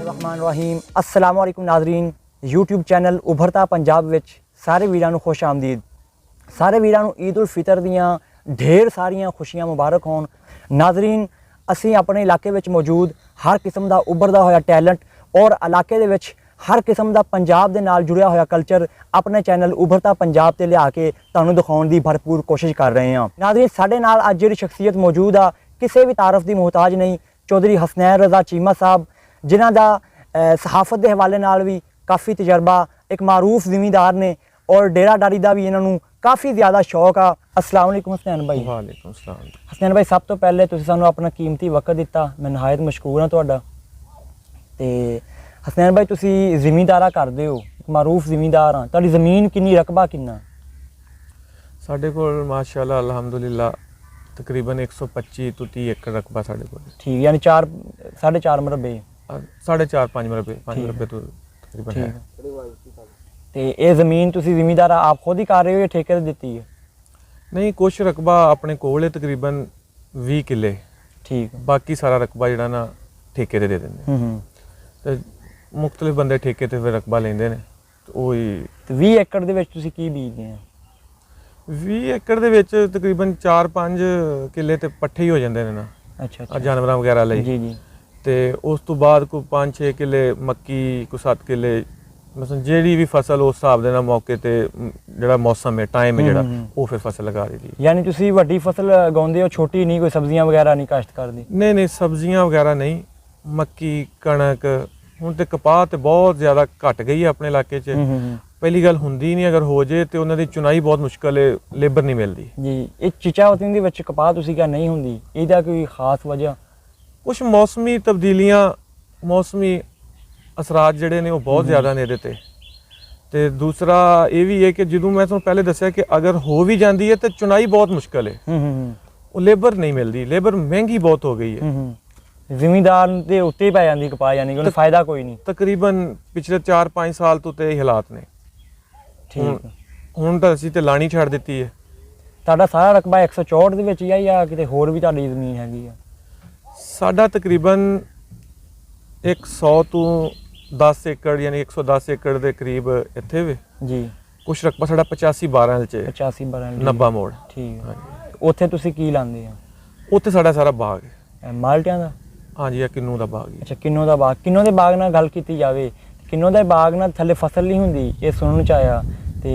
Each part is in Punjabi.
रहमान अस्सलाम वालेकुम नाज़रीन, यूट्यूब चैनल उभरता पंजाब विच सारे वीरां नूं खुश आमदीद। सारे वीरां नूं ईद उल फितर दियां ढेर सारियां खुशियां मुबारक होण। नाज़रीन, असीं अपने इलाके विच मौजूद हर किस्म दा उभरदा होया टैलेंट और इलाके दे विच हर किस्म दा पंजाब दे नाल जुड़िया होया कल्चर अपने चैनल उभरता पंजाब ते लिया के तुहानूं दिखाउण दी भरपूर कोशिश कर रहे हैं। नाज़रीन, साडे नाल अज जिहड़ी शख्सियत मौजूद आ किसी भी तारफ की मुहताज नहीं, चौधरी हसनैन रज़ा चीमा साहब, जिन्हां दा सहाफत के हवाले नाल भी काफ़ी तजर्बा, एक मारूफ जिमीदार ने और डेरादारी का भी इन्हों काफ़ी ज़्यादा शौक आ। अस्सलाम वालेकुम हसनैन भाई। वालेकुम सलाम। हसनैन भाई, सब तो पहले तुसीं सानूं अपना कीमती वक्त दिता, मैं नहायत मशकूर हाँ तुहाडा। ते हसनैन भाई, तुसीं जिमीदारा करदे हो, मारूफ जिमीदार हाँ, तुहाडी ज़मीन किन्नी, रकबा किन्ना? साडे कोल माशाअल्लाह अल्हम्दुलिल्लाह तकरीबन 125 तो 30 एकड़ रकबा साडे कोल। ठीक, यानी 4.5 मरबे, 4.5-5 मरबे, 5 मरबे तो तकरीबन है। ते ये ज़मीन तुसीं जिमीदार आप खुद ही कर रहे हो या ठेके ते दित्ती है? नहीं, कुछ रकबा अपने कोल है तकरीबन 20 किले। ठीक, बाकी सारा रकबा जिहड़ा ना ठेके ते दे दिंदे। ते मुख्तलिफ बंदे ठेके ते फिर रकबा लेंदे ने, ते ओही 20 एकड़ दे विच तुसीं की बीजदे हैं? 20 एकड़ दे विच तकरीबन 4-5 किले ते पट्ठे ही हो जांदे ने ना। अच्छा, जानवरां वगैरह लई। जी जी। ਤੇ ਉਸ ਤੋਂ ਬਾਅਦ ਕੋਈ 5-6 ਕਿੱਲੇ ਮੱਕੀ, ਕੋਈ 7 ਕਿੱਲੇ, ਮਤਲਬ ਜਿਹੜੀ ਵੀ ਫਸਲ ਉਸ ਹਿਸਾਬ ਦੇ ਨਾਲ ਮੌਕੇ ਤੇ ਜਿਹੜਾ ਮੌਸਮ ਹੈ, ਟਾਈਮ ਹੈ ਜਿਹੜਾ, ਉਹ ਫਿਰ ਫਸਲ ਲਗਾ ਦਿੱਤੀ। ਯਾਨੀ ਤੁਸੀਂ ਵੱਡੀ ਫਸਲ ਉਗਾਉਂਦੇ ਹੋ, ਛੋਟੀ ਨਹੀਂ, ਕੋਈ ਸਬਜ਼ੀਆਂ ਵਗੈਰਾ ਨਹੀਂ ਕਾਸ਼ਤ ਕਰਦੇ? ਨਹੀਂ ਨਹੀਂ, ਸਬਜ਼ੀਆਂ ਵਗੈਰਾ ਨਹੀਂ, ਮੱਕੀ, ਕਣਕ। ਹੁਣ ਤੇ ਕਪਾਹ ਤੇ ਬਹੁਤ ਜ਼ਿਆਦਾ ਘਟ ਗਈ ਹੈ ਆਪਣੇ ਇਲਾਕੇ 'ਚ। ਪਹਿਲੀ ਗੱਲ ਹੁੰਦੀ ਨਹੀਂ, ਅਗਰ ਹੋ ਜੇ ਤੇ ਉਹਨਾਂ ਦੀ ਚੁਣਾਈ ਬਹੁਤ ਮੁਸ਼ਕਲ ਹੈ, ਲੇਬਰ ਨਹੀਂ ਮਿਲਦੀ ਜੀ। ਇਹ ਚਿਚਾਵਤੀ ਦੇ ਵਿੱਚ ਕਪਾਹ ਤੁਸੀਂ ਕਿਹਾ ਨਹੀਂ ਹੁੰਦੀ, ਇਹਦਾ ਕੋਈ ਖਾਸ ਵਜ੍ਹਾ? ਕੁਛ ਮੌਸਮੀ ਤਬਦੀਲੀਆਂ, ਮੌਸਮੀ ਅਸਰਾਤ ਜਿਹੜੇ ਨੇ ਉਹ ਬਹੁਤ ਜ਼ਿਆਦਾ ਨੇ ਇਹਦੇ ਤੇ ਦੂਸਰਾ ਇਹ ਵੀ ਹੈ ਕਿ ਜਦੋਂ ਮੈਂ ਤੁਹਾਨੂੰ ਪਹਿਲੇ ਦੱਸਿਆ ਕਿ ਅਗਰ ਹੋ ਵੀ ਜਾਂਦੀ ਹੈ ਤਾਂ ਚੁਣਾਈ ਬਹੁਤ ਮੁਸ਼ਕਲ ਹੈ। ਉਹ ਲੇਬਰ ਨਹੀਂ ਮਿਲਦੀ, ਲੇਬਰ ਮਹਿੰਗੀ ਬਹੁਤ ਹੋ ਗਈ ਹੈ। ਜ਼ਿਮੀਂਦਾਰ ਦੇ ਉੱਤੇ ਹੀ ਪੈ ਜਾਂਦੀ ਕਪਾਹ, ਯਾਨੀ ਕਿ ਉਹਨੂੰ ਫਾਇਦਾ ਕੋਈ ਨਹੀਂ। ਤਕਰੀਬਨ ਪਿਛਲੇ 4-5 ਸਾਲ ਤੋਂ ਤੇ ਇਹ ਹਾਲਾਤ ਨੇ। ਠੀਕ, ਹੁਣ ਤਾਂ ਅਸੀਂ ਤੇ ਲਾਣੀ ਛੱਡ ਦਿੱਤੀ ਹੈ। ਤੁਹਾਡਾ ਸਾਰਾ ਰਕਬਾ 164 ਦੇ ਵਿੱਚ ਹੀ ਆ ਜਾਂ ਕਿਤੇ ਹੋਰ ਵੀ ਤੁਹਾਡੀ ਜ਼ਮੀਨ ਹੈਗੀ ਆ? ਸਾਡਾ ਤਕਰੀਬਨ 100 ਤੋਂ 10 ਏਕੜ ਯਾਨੀ 110 ਏਕੜ ਦੇ ਕਰੀਬ ਇੱਥੇ ਵੇ ਜੀ। ਕੁਛ ਰਕਬਾ ਸਾਡਾ 85-12 ਚ 85-12 ਨੱਬਾ ਮੋੜ। ਠੀਕ ਹੈ। ਉੱਥੇ ਤੁਸੀਂ ਕੀ ਲਾਉਂਦੇ ਆ? ਉੱਥੇ ਸਾਡਾ ਸਾਰਾ ਬਾਗ ਹੈ। ਮਾਲਟਿਆਂ ਦਾ? ਹਾਂਜੀ, ਇਹ ਕਿੰਨੂ ਦਾ ਬਾਗ ਹੈ। ਅੱਛਾ, ਕਿੰਨੋ ਦਾ ਬਾਗ। ਕਿੰਨੋ ਦੇ ਬਾਗ ਨਾਲ ਗੱਲ ਕੀਤੀ ਜਾਵੇ, ਕਿੰਨੋ ਦੇ ਬਾਗ ਨਾਲ ਥੱਲੇ ਫਸਲ ਨਹੀਂ ਹੁੰਦੀ, ਇਹ ਸੁਣਨ ਚ ਆਇਆ, ਤੇ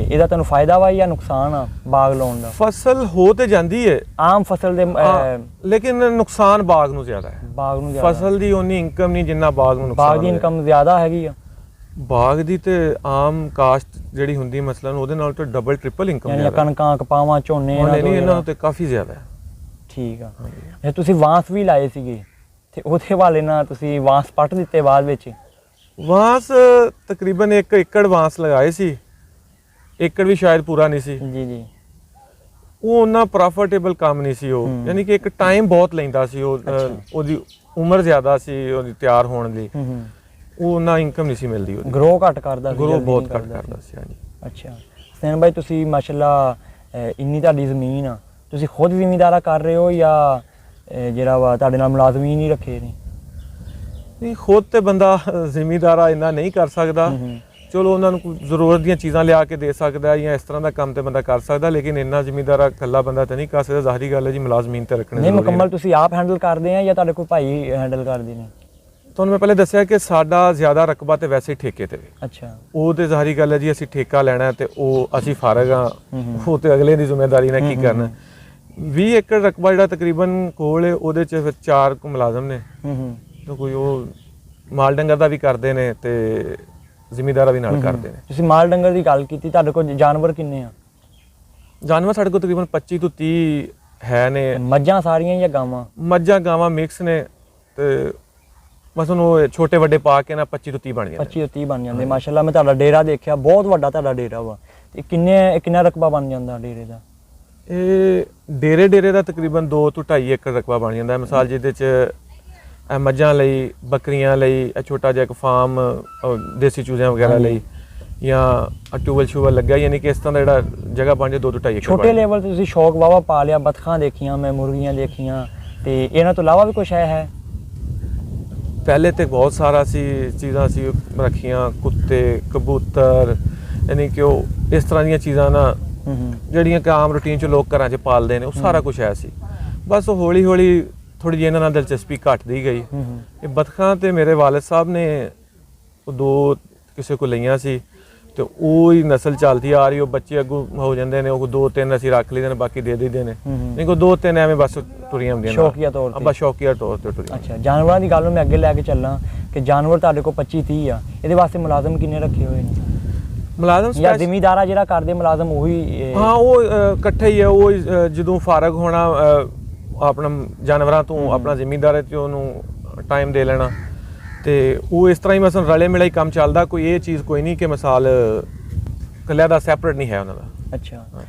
ਇਹਦਾ ਤੁਹਾਨੂੰ ਫਾਇਦਾ ਵਾ ਜਾਂ ਨੁਕਸਾਨ ਆ ਬਾਗ ਲਾਉਣ ਦਾ? ਫਸਲ ਹੋ ਤੇ ਜਾਂਦੀ ਹੈ, ਆਮ ਫਸਲ ਦੇ, ਲੇਕਿਨ ਨੁਕਸਾਨ ਬਾਗ ਨੂੰ ਜ਼ਿਆਦਾ ਹੈ। ਬਾਗ ਨੂੰ ਜ਼ਿਆਦਾ? ਫਸਲ ਦੀ ਉਨੀ ਇਨਕਮ ਨਹੀਂ ਜਿੰਨਾ ਬਾਗ ਨੂੰ ਨੁਕਸਾਨ। ਬਾਗ ਦੀ ਇਨਕਮ ਜ਼ਿਆਦਾ ਹੈਗੀ ਆ? ਬਾਗ ਦੀ ਤੇ ਆਮ ਕਾਸ਼ਤ ਜਿਹੜੀ ਹੁੰਦੀ ਮਸਲਨ ਉਹਦੇ ਨਾਲ ਤਾਂ ਡਬਲ ਟ੍ਰਿਪਲ ਇਨਕਮ ਯਾਨੀ ਕਣਕਾਂ, ਕਪਾਵਾਂ, ਝੋਨੇ ਇਹਨਾਂ ਨੂੰ ਤੇ ਕਾਫੀ ਜ਼ਿਆਦਾ ਹੈ। ਠੀਕ ਆ। ਜੇ ਤੁਸੀਂ ਵਾਂਸ ਵੀ ਲਾਏ ਸੀਗੇ ਤੇ ਉਹਦੇ ਹਵਾਲੇ ਨਾਲ ਤੁਸੀਂ ਵਾਂਸ ਪੱਟ ਦਿੱਤੇ ਬਾਅਦ ਵਿੱਚ? ਵਾਂਸ ਤਕਰੀਬਨ 1 ਏਕੜ ਵਾਂਸ ਲਗਾਏ ਸੀ, ਏਕੜ ਵੀ ਸ਼ਾਇਦ ਪੂਰਾ ਨਹੀਂ ਸੀ। ਜੀ ਜੀ। ਉਹ ਉਹਨਾਂ ਪ੍ਰੋਫਿਟੇਬਲ ਕੰਮ ਨਹੀਂ ਸੀ ਉਹ, ਯਾਨੀ ਕਿ ਇੱਕ ਟਾਈਮ ਬਹੁਤ ਲੈਂਦਾ ਸੀ ਉਹ, ਉਹਦੀ ਉਮਰ ਜ਼ਿਆਦਾ ਸੀ ਉਹਦੀ ਤਿਆਰ ਹੋਣ ਲਈ। ਉਹ ਉਹਨਾਂ ਇਨਕਮ ਨਹੀਂ ਸੀ ਮਿਲਦੀ, ਉਹਦੀ ਗਰੋ ਘੱਟ ਕਰਦਾ ਸੀ, ਗਰੋ ਬਹੁਤ ਘੱਟ ਕਰਦਾ ਸੀ। ਹਾਂਜੀ। ਅੱਛਾ ਹਸਨੈਨ ਭਾਈ, ਤੁਸੀਂ ਮਾਸ਼ਾਅੱਲਾ ਇੰਨੀ ਤੁਹਾਡੀ ਜ਼ਮੀਨ ਆ, ਤੁਸੀਂ ਖੁਦ ਜ਼ਿਮੀਂਦਾਰਾ ਕਰ ਰਹੇ ਹੋ ਜਾਂ ਜਿਹੜਾ ਵਾ ਤੁਹਾਡੇ ਨਾਲ ਮੁਲਾਜ਼ਮੀਨ ਹੀ ਰੱਖੇ ਨੇ? ਨਹੀਂ, ਖੁਦ ਤੇ ਬੰਦਾ ਜ਼ਿਮੀਂਦਾਰਾ ਇੰਨਾ ਨਹੀਂ ਕਰ ਸਕਦਾ। ਚਲੋ ਉਹਨਾਂ ਨੂੰ ਕੋਈ ਜ਼ਰੂਰਤ ਦੀਆਂ ਚੀਜ਼ਾਂ ਲਿਆ ਕੇ ਦੇ ਸਕਦਾ ਜਾਂ ਇਸ ਤਰ੍ਹਾਂ ਦਾ ਕੰਮ ਤੇ ਬੰਦਾ ਕਰ ਸਕਦਾ, ਲੇਕਿਨ ਇੰਨਾ ਜ਼ਿਮੀਂਦਾਰਾ ਇਕੱਲਾ ਬੰਦਾ ਤਾਂ ਨਹੀਂ ਕਰ ਸਕਦਾ। ਜ਼ਾਹਰੀ ਗੱਲ ਹੈ ਜੀ, ਮੁਲਾਜ਼ਮੀਨ ਤੇ ਰੱਖਣੇ ਨਹੀਂ, ਮੁਕੰਮਲ ਤੁਸੀਂ ਆਪ ਹੈਂਡਲ ਕਰਦੇ ਆ ਜਾਂ ਤੁਹਾਡੇ ਕੋਈ ਭਾਈ ਹੈਂਡਲ ਕਰਦੇ ਨੇ? ਤੁਹਾਨੂੰ ਮੈਂ ਪਹਿਲੇ ਦੱਸਿਆ ਕਿ ਸਾਡਾ ਜ਼ਿਆਦਾ ਰਕਬਾ ਤੇ ਵੈਸੇ ਹੀ ਠੇਕੇ ਤੇ। ਅੱਛਾ। ਉਹ ਤੇ ਜ਼ਾਹਰੀ ਗੱਲ ਹੈ ਜੀ, ਅਸੀਂ ਠੇਕਾ ਲੈਣਾ ਤੇ ਉਹ ਅਸੀਂ ਫਾਰਗ ਹਾਂ, ਉਹ ਤੇ ਅਗਲੇ ਦੀ ਜ਼ਿੰਮੇਵਾਰੀ ਨਾਲ ਕੀ ਕਰਨਾ। 20 ਏਕੜ ਰਕਬਾ ਜਿਹੜਾ ਤਕਰੀਬਨ ਕੋਲ ਹੈ, ਉਹਦੇ 'ਚ ਫਿਰ 4 ਕੁ ਮੁਲਾਜ਼ਮ ਨੇ। ਕੋਈ ਉਹ ਮਾਲ ਡੰਗਰ ਦਾ ਵੀ ਕਰਦੇ ਨੇ ਤੇ ਜ਼ਿਮੀਂਦਾਰਾ ਵੀ ਨਾਲ ਕਰਦੇ ਨੇ। ਤੁਸੀਂ ਮਾਲ ਡੰਗਰ ਦੀ ਗੱਲ ਕੀਤੀ, ਤੁਹਾਡੇ ਕੋਲ ਜਾਨਵਰ ਕਿੰਨੇ ਆ? ਜਾਨਵਰ ਸਾਡੇ ਕੋਲ ਤਕਰੀਬਨ 25 ਤੋਂ 30 ਹੈ ਨੇ। ਮੱਝਾਂ ਸਾਰੀਆਂ ਜਾਂ ਗਾਵਾਂ? ਮੱਝਾਂ ਗਾਵਾਂ ਮਿਕਸ ਨੇ ਤੇ ਬਸ ਉਹਨੂੰ ਛੋਟੇ ਵੱਡੇ ਪਾ ਕੇ ਨਾ 25 ਤੋਂ 30 ਬਣ ਜਾਂਦੇ। 25 ਤੋਂ 30 ਬਣ ਜਾਂਦੇ। ਮਾਸ਼ਾਅੱਲਾ, ਮੈਂ ਤੁਹਾਡਾ ਡੇਰਾ ਦੇਖਿਆ, ਬਹੁਤ ਵੱਡਾ ਤੁਹਾਡਾ ਡੇਰਾ ਵਾ। ਤੇ ਕਿੰਨਾ ਰਕਬਾ ਬਣ ਜਾਂਦਾ ਡੇਰੇ ਦਾ? ਇਹ ਡੇਰੇ ਦਾ ਤਕਰੀਬਨ 2 ਤੋਂ 2.5 ਏਕੜ ਰਕਬਾ ਬਣ ਜਾਂਦਾ। ਮਿਸਾਲ ਜਿਹਦੇ 'ਚ ਮੱਝਾਂ ਲਈ, ਬੱਕਰੀਆਂ ਲਈ ਛੋਟਾ ਜਿਹਾ ਇੱਕ ਫਾਰਮ, ਦੇਸੀ ਚੂਜ਼ਿਆਂ ਵਗੈਰਾ ਲਈ, ਜਾਂ ਟਿਊਬਲ ਲੱਗਿਆ, ਯਾਨੀ ਕਿ ਇਸ ਤਰ੍ਹਾਂ ਦਾ ਜਿਹੜਾ ਜਗ੍ਹਾ ਬਣ ਜਾਏ 2 ਤੋਂ 2.5 ਏਕੜ। ਛੋਟੇ ਲੈਵਲ ਤੇ ਤੁਸੀਂ ਸ਼ੌਕ ਵਾਵਾ ਪਾ ਲਿਆ, ਬਤਖਾਂ ਦੇਖੀਆਂ, ਮੈਂ ਮੁਰਗੀਆਂ ਦੇਖੀਆਂ, ਤੇ ਇਹਨਾਂ ਤੋਂ ਇਲਾਵਾ ਵੀ ਕੁਝ ਹੈ? ਪਹਿਲੇ ਤੇ ਬਹੁਤ ਸਾਰਾ ਸੀ ਚੀਜ਼ਾਂ ਸੀ ਰੱਖੀਆਂ, ਕੁੱਤੇ, ਕਬੂਤਰ, ਯਾਨੀ ਕਿ ਉਹ ਇਸ ਤਰ੍ਹਾਂ ਦੀਆਂ ਚੀਜ਼ਾਂ ਨਾ ਜਿਹੜੀਆਂ ਕਿ ਆਮ ਰੂਟੀਨ 'ਚ ਲੋਕ ਘਰਾਂ 'ਚ ਪਾਲਦੇ ਨੇ, ਉਹ ਸਾਰਾ ਕੁਝ ਹੈ ਸੀ। ਬਸ ਉਹ ਹੌਲੀ ਹੌਲੀ ਥੋੜੀ ਜਿਹੀ ਇਹਨਾਂ ਨਾਲ ਦਿਲਚਸਪੀ ਘਟਦੀ ਗਈ। ਇਹ ਬਤਖਾਂ ਤੇ ਮੇਰੇ ਵਾਲਿਦ ਸਾਹਿਬ ਨੇ ਉਹ 2 ਕਿਸੇ ਕੋਲ ਲਈਆਂ ਸੀ ਤੇ ਉਹ ਹੀ ਨਸਲ ਚੱਲਦੀ ਆ ਰਹੀ। ਉਹ ਬੱਚੇ ਅੱਗੋਂ ਹੋ ਜਾਂਦੇ ਨੇ, ਉਹ 2-3 ਅਸੀਂ ਰੱਖ ਲਈਦੇ ਨੇ, ਬਾਕੀ ਦੇ ਦਈਦੇ ਨੇ। ਨਹੀਂ ਕੋ 2-3 ਐਵੇਂ ਬਸ ਤੁਰੀਆਂ ਹੁੰਦੀਆਂ ਸ਼ੌਕੀਆ ਤੌਰ ਤੇ। ਬਸ ਸ਼ੌਕੀਆ ਤੌਰ ਤੇ ਤੁਰੀਆਂ। ਅੱਛਾ, ਜਾਨਵਰਾਂ ਦੀ ਗੱਲ ਨੂੰ ਮੈਂ ਅੱਗੇ ਲੈ ਕੇ ਚੱਲਾਂ ਕਿ ਜਾਨਵਰ ਤੁਹਾਡੇ ਕੋਲ 25-30 ਆ, ਇਹਦੇ ਵਾਸਤੇ ਮੁਲਾਜ਼ਮ ਕਿੰਨੇ ਰੱਖੇ ਹੋਏ ਨੇ? ਮੁਲਾਜ਼ਮ ਜਾਂ ਜ਼ਿਮੀਦਾਰਾ ਜਿਹੜਾ ਕਰਦੇ ਮੁਲਾਜ਼ਮ ਉਹੀ? ਹਾਂ, ਉਹ ਇਕੱਠੇ ਹੀ ਹੈ। ਉਹ ਜਦੋਂ ਫਾਰਗ ਹੋਣਾ ਆਪਣਾ ਜਾਨਵਰਾਂ ਤੋਂ, ਆਪਣਾ ਜ਼ਿਮੀਦਾਰੇ ਤੇ ਉਹਨੂੰ ਟਾਈਮ ਦੇ ਲੈਣਾ, ਤੇ ਉਹ ਇਸ ਤਰ੍ਹਾਂ ਹੀ ਮਸਲ ਰਲੇ ਮਿਲੇ ਹੀ ਕੰਮ ਚੱਲਦਾ। ਕੋਈ ਇਹ ਚੀਜ਼ ਕੋਈ ਨਹੀਂ ਕਿ ਮਿਸਾਲ ਇਕੱਲਿਆਂ ਦਾ ਸੈਪਰੇਟ ਨਹੀਂ ਹੈ ਉਹਨਾਂ ਦਾ। ਅੱਛਾ,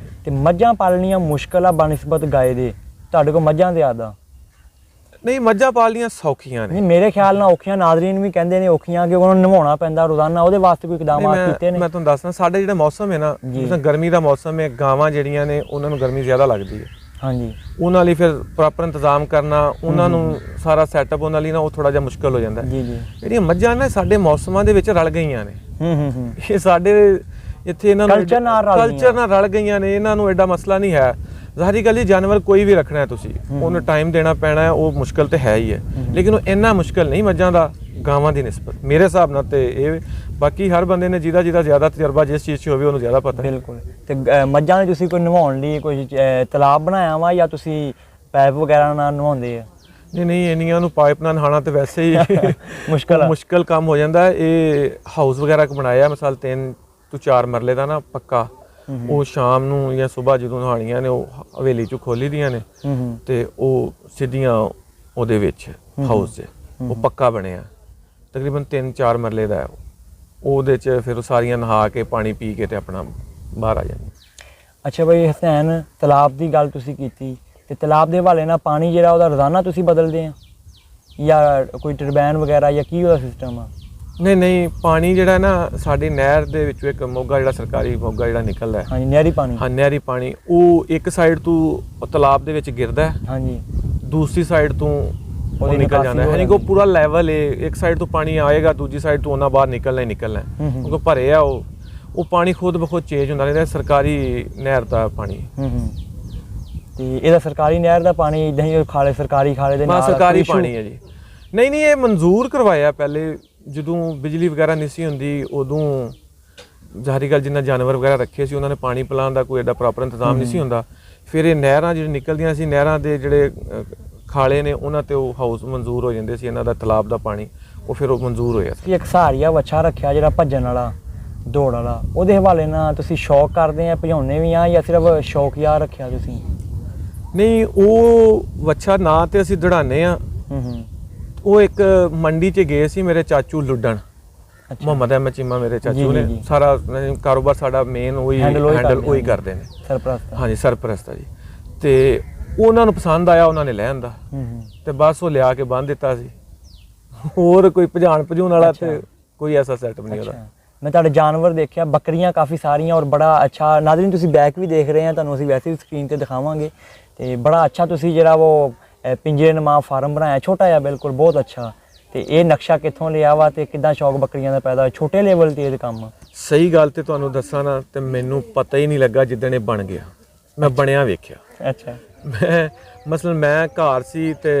ਤੇ ਮੱਝਾਂ ਪਾਲਣੀਆਂ ਮੁਸ਼ਕਲ ਆ ਬਨਿਸਬਤ ਗਾਏ ਦੇ? ਤੁਹਾਡੇ ਕੋਲ ਮੱਝਾਂ ਦੇ ਆਦਾ? ਨਹੀਂ, ਮੱਝਾਂ ਪਾਲਣੀਆਂ ਸੌਖੀਆਂ ਨੇ। ਨਹੀਂ, ਮੇਰੇ ਖਿਆਲ ਨਾਲ ਔਖੀਆਂ, ਨਾਜ਼ਰੀਨ ਵੀ ਕਹਿੰਦੇ ਨੇ ਔਖੀਆਂ, ਕਿ ਉਹਨਾਂ ਨੂੰ ਨਵਾਉਣਾ ਪੈਂਦਾ ਰੋਜ਼ਾਨਾ, ਉਹਦੇ ਵਾਸਤੇ ਕੋਈ ਇਕਦਾਮਾਤ ਕੀਤੇ ਨੇ? ਮੈਂ ਤੁਹਾਨੂੰ ਦੱਸਦਾ, ਸਾਡੇ ਜਿਹੜਾ ਮੌਸਮ ਹੈ ਨਾ, ਜਿਵੇਂ ਗਰਮੀ ਦਾ ਮੌਸਮ ਹੈ, ਗਾਵਾਂ ਜਿਹੜੀਆਂ ਨੇ ਉਹਨਾਂ ਨੂੰ ਗਰਮੀ ਜ਼ਿਆਦਾ ਲੱਗਦੀ ਹੈ। ਹਾਂਜੀ, ਉਹਨਾਂ ਲਈ ਫਿਰ ਪ੍ਰੋਪਰ ਇੰਤਜ਼ਾਮ ਕਰਨਾ, ਉਹਨਾਂ ਨੂੰ ਸਾਰਾ ਸੈਟਅਪ ਉਹਨਾਂ ਲਈ ਨਾ ਉਹ ਥੋੜਾ ਜਿਹਾ ਮੁਸ਼ਕਲ ਹੋ ਜਾਂਦਾ। ਜੀ ਜੀ। ਜਿਹੜੀਆਂ ਮੱਝਾਂ ਨੇ ਸਾਡੇ ਮੌਸਮਾਂ ਦੇ ਵਿੱਚ ਰਲ ਗਈਆਂ ਨੇ। ਇਹ ਸਾਡੇ ਇੱਥੇ ਇਹਨਾਂ ਨੂੰ ਕਲਚਰ ਨਾਲ ਰਲ ਗਈਆਂ ਨੇ, ਇਹਨਾਂ ਨੂੰ ਐਡਾ ਮਸਲਾ ਨਹੀਂ ਹੈ। ਜ਼ਾਹਰੀ ਗੱਲ, ਜਾਨਵਰ ਕੋਈ ਵੀ ਰੱਖਣਾ ਹੈ ਤੁਸੀਂ, ਉਹਨੂੰ ਟਾਈਮ ਦੇਣਾ ਪੈਣਾ ਹੈ, ਉਹ ਮੁਸ਼ਕਲ ਤੇ ਹੈ ਹੀ ਹੈ, ਲੇਕਿਨ ਉਹ ਇੰਨਾ ਮੁਸ਼ਕਲ ਨਹੀਂ ਮੱਝਾਂ ਦਾ ਗਾਵਾਂ ਦੀ ਨਿਸਬਤ ਮੇਰੇ ਹਿਸਾਬ ਨਾਲ। ਤੇ ਇਹ ਬਾਕੀ ਹਰ ਬੰਦੇ ਨੇ ਜਿਹਦਾ ਜ਼ਿਆਦਾ ਤਜਰਬਾ ਜਿਸ ਚੀਜ਼ 'ਚ ਹੋਵੇ ਉਹਨੂੰ ਜ਼ਿਆਦਾ ਪਤਾ। ਬਿਲਕੁਲ। ਤੇ ਮੱਝਾਂ ਦੇ ਤੁਸੀਂ ਕੋਈ ਨਵਾਉਣ ਲਈ ਕੋਈ ਤਲਾਬ ਬਣਾਇਆ ਵਾ, ਜਾਂ ਤੁਸੀਂ ਪੈਪ ਵਗੈਰਾ ਨਾਲ ਨਵਾਉਂਦੇ ਆ? ਨਹੀਂ, ਇੰਨੀਆਂ ਨੂੰ ਪਾਈਪ ਨਾਲ ਨਹਾਉਣਾ ਤੇ ਵੈਸੇ ਹੀ ਮੁਸ਼ਕਲ ਕੰਮ ਹੋ ਜਾਂਦਾ। ਇਹ ਹਾਊਸ ਵਗੈਰਾ ਬਣਾਇਆ, ਮਿਸਾਲ 3 ਤੋਂ 4 ਮਰਲੇ ਦਾ ਨਾ ਪੱਕਾ। ਉਹ ਸ਼ਾਮ ਨੂੰ ਜਾਂ ਸਵੇਰ ਜਦੋਂ ਨਹਾਉਣੀਆਂ ਨੇ, ਉਹ ਹਵੇਲੀ 'ਚ ਖੋਲੀ ਦੀਆਂ ਨੇ ਤੇ ਉਹ ਸਿੱਧੀਆਂ ਉਹਦੇ ਵਿੱਚ ਹਾਊਸ 'ਚ ਉਹ ਪੱਕਾ ਬਣਿਆ, ਤਕਰੀਬਨ 3-4 ਮਰਲੇ ਦਾ। ਉਹਦੇ 'ਚ ਫਿਰ ਉਹ ਸਾਰੀਆਂ ਨਹਾ ਕੇ ਪਾਣੀ ਪੀ ਕੇ ਤੇ ਆਪਣਾ ਬਾਹਰ ਆ ਜਾਂਦੀਆਂ। ਅੱਛਾ ਬਈ ਹਸਨੈਨ, ਤਲਾਬ ਦੀ ਗੱਲ ਤੁਸੀਂ ਕੀਤੀ, ਤੇ ਤਲਾਬ ਦੇ ਹਵਾਲੇ ਨਾਲ ਪਾਣੀ ਜਿਹੜਾ ਉਹਦਾ ਰੋਜ਼ਾਨਾ ਤੁਸੀਂ ਬਦਲਦੇ ਆ, ਜਾਂ ਕੋਈ ਟਰਬੈਨ ਵਗੈਰਾ, ਜਾਂ ਕੀ ਉਹਦਾ ਸਿਸਟਮ ਆ? ਨਹੀਂ, ਪਾਣੀ ਜਿਹੜਾ ਨਾ ਸਾਡੀ ਨਹਿਰ ਦੇ ਵਿੱਚੋਂ ਇੱਕ ਮੋਗਾ, ਜਿਹੜਾ ਸਰਕਾਰੀ ਮੋਗਾ ਜਿਹੜਾ ਨਿਕਲਦਾ ਹੈ। ਹਾਂਜੀ, ਨਹਿਰੀ ਪਾਣੀ। ਹਾਂ, ਨਹਿਰੀ ਪਾਣੀ। ਉਹ ਇੱਕ ਸਾਈਡ ਤੋਂ ਤਲਾਬ ਦੇ ਵਿੱਚ ਗਿਰਦਾ ਹੈ, ਹਾਂਜੀ, ਦੂਸਰੀ ਸਾਈਡ ਤੋਂ ਉਹ ਨਿਕਲ ਜਾਂਦਾ ਹੈ। ਯਾਨੀ ਕਿ ਉਹ ਪੂਰਾ ਲੈਵਲ ਹੈ, ਇੱਕ ਸਾਈਡ ਤੋਂ ਪਾਣੀ ਆਏਗਾ, ਦੂਜੀ ਸਾਈਡ ਤੋਂ ਉਹਨਾਂ ਬਾਹਰ ਨਿਕਲਣਾ ਹੀ ਨਿਕਲਣਾ, ਕਿਉਂਕਿ ਭਰੇ ਆ ਉਹ ਪਾਣੀ ਖੁਦ ਬਖੁਦ ਚੇਂਜ ਹੁੰਦਾ ਰਹਿੰਦਾ। ਸਰਕਾਰੀ ਨਹਿਰ ਦਾ ਪਾਣੀ। ਤੇ ਇਹਦਾ ਸਰਕਾਰੀ ਨਹਿਰ ਦਾ ਪਾਣੀ ਇਦਾਂ ਹੀ ਖਾਲੇ, ਸਰਕਾਰੀ ਖਾਲੇ ਦੇ ਨਾਲ? ਸਰਕਾਰੀ ਪਾਣੀ ਹੈ ਜੀ। ਨਹੀਂ, ਇਹ ਮਨਜ਼ੂਰ ਕਰਵਾਇਆ ਪਹਿਲੇ, ਜਦੋਂ ਬਿਜਲੀ ਵਗੈਰਾ ਨਹੀਂ ਸੀ ਹੁੰਦੀ, ਉਦੋਂ ਜ਼ਾਹਰੀ ਗੱਲ ਜਿੰਨਾ ਜਾਨਵਰ ਵਗੈਰਾ ਰੱਖੇ ਸੀ ਉਹਨਾਂ ਨੇ ਪਾਣੀ ਪਿਲਾਉਣ ਦਾ ਕੋਈ ਐਡਾ ਪ੍ਰੋਪਰ ਇੰਤਜ਼ਾਮ ਨਹੀਂ ਸੀ ਹੁੰਦਾ। ਫਿਰ ਇਹ ਨਹਿਰਾਂ ਜਿਹੜੀ ਨਿਕਲਦੀਆਂ ਸੀ, ਨਹਿਰਾਂ ਦੇ ਜਿਹੜੇ ਖਾਲੇ ਨੇ ਉਹਨਾਂ ਤੇ ਉਹ ਹਾਊਸ ਮਨਜ਼ੂਰ ਹੋ ਜਾਂਦੇ ਸੀ, ਇਹਨਾਂ ਦਾ ਤਲਾਬ ਦਾ ਪਾਣੀ ਉਹ ਫਿਰ ਉਹ ਮਨਜ਼ੂਰ ਹੋਇਆ ਸੀ। ਇੱਕ ਸਹਾਰੀਆ ਵੱਛਾ ਰੱਖਿਆ ਜਿਹੜਾ ਭੱਜਣ ਵਾਲਾ, ਦੌੜ ਵਾਲਾ, ਉਹਦੇ ਹਵਾਲੇ ਨਾਲ ਤੁਸੀਂ ਸ਼ੌਕ ਕਰਦੇ ਆ, ਭਜਾਉਣੇ ਵੀ ਆ, ਜਾਂ ਸਿਰਫ ਸ਼ੌਕੀਆ ਰੱਖਿਆ ਤੁਸੀਂ? ਨਹੀਂ, ਉਹ ਵੱਛਾ ਨਾ ਤੇ ਅਸੀਂ ਦੜਾਉਂਦੇ ਆ। ਉਹ ਇੱਕ ਮੰਡੀ 'ਚ ਗਏ ਸੀ ਮੇਰੇ ਚਾਚੂ ਲੁੱਡਣ, ਮੁਹੰਮਦ ਅਹਿਮਦ ਚੀਮਾ ਮੇਰੇ ਚਾਚੂ ਨੇ, ਸਾਰਾ ਕਾਰੋਬਾਰ ਸਾਡਾ ਮੇਨ ਉਹੀ ਹੈਂਡਲ ਉਹੀ ਕਰਦੇ ਨੇ, ਸਰਪ੍ਰਸਤ। ਹਾਂਜੀ, ਸਰਪ੍ਰਸਤ ਜੀ। ਤੇ ਉਹਨਾਂ ਨੂੰ ਪਸੰਦ ਆਇਆ, ਉਹਨਾਂ ਨੇ ਲੈ ਆਂਦਾ ਤੇ ਬਸ ਉਹ ਲਿਆ ਕੇ ਬੰਨ੍ਹ ਦਿੱਤਾ ਸੀ। ਹੋਰ ਕੋਈ ਭਜਾਉਣ ਵਾਲਾ ਤੇ ਕੋਈ ਐਸਾ ਸੈਟਅਪ ਨਹੀਂ ਉਹਦਾ। ਮੈਂ ਤੁਹਾਡੇ ਜਾਨਵਰ ਦੇਖਿਆ, ਬੱਕਰੀਆਂ ਕਾਫੀ ਸਾਰੀਆਂ, ਔਰ ਬੜਾ ਅੱਛਾ। ਨਾਜ਼ਰੀਨ ਤੁਸੀਂ ਬੈਕ ਵੀ ਦੇਖ ਰਹੇ ਆ, ਤੁਹਾਨੂੰ ਅਸੀਂ ਵੈਸੇ ਵੀ ਸਕਰੀਨ ਤੇ ਦਿਖਾਵਾਂਗੇ। ਤੇ ਬੜਾ ਅੱਛਾ ਤੁਸੀਂ ਜਿਹੜਾ ਉਹ ਪਿੰਜਰੇ ਨੁਮਾ ਫਾਰਮ ਬਣਾਇਆ, ਛੋਟਾ ਜਿਹਾ, ਬਿਲਕੁਲ ਬਹੁਤ ਅੱਛਾ। ਤੇ ਇਹ ਨਕਸ਼ਾ ਕਿੱਥੋਂ ਲਿਆ ਵਾ, ਤੇ ਕਿੱਦਾਂ ਸ਼ੌਕ ਬੱਕਰੀਆਂ ਦਾ ਪੈਦਾ ਹੋਇਆ ਛੋਟੇ ਲੈਵਲ ਤੇ ਇਹ ਕੰਮ? ਸਹੀ ਗੱਲ ਤੇ ਤੁਹਾਨੂੰ ਦੱਸਾਂ ਨਾ, ਤੇ ਮੈਨੂੰ ਪਤਾ ਹੀ ਨਹੀਂ ਲੱਗਾ ਜਿੱਦਣ ਇਹ ਬਣ ਗਿਆ। ਮੈਂ ਬਣਿਆ ਵੇਖਿਆ। ਅੱਛਾ। ਮਸਲਨ ਮੈਂ ਘਰ ਸੀ ਤੇ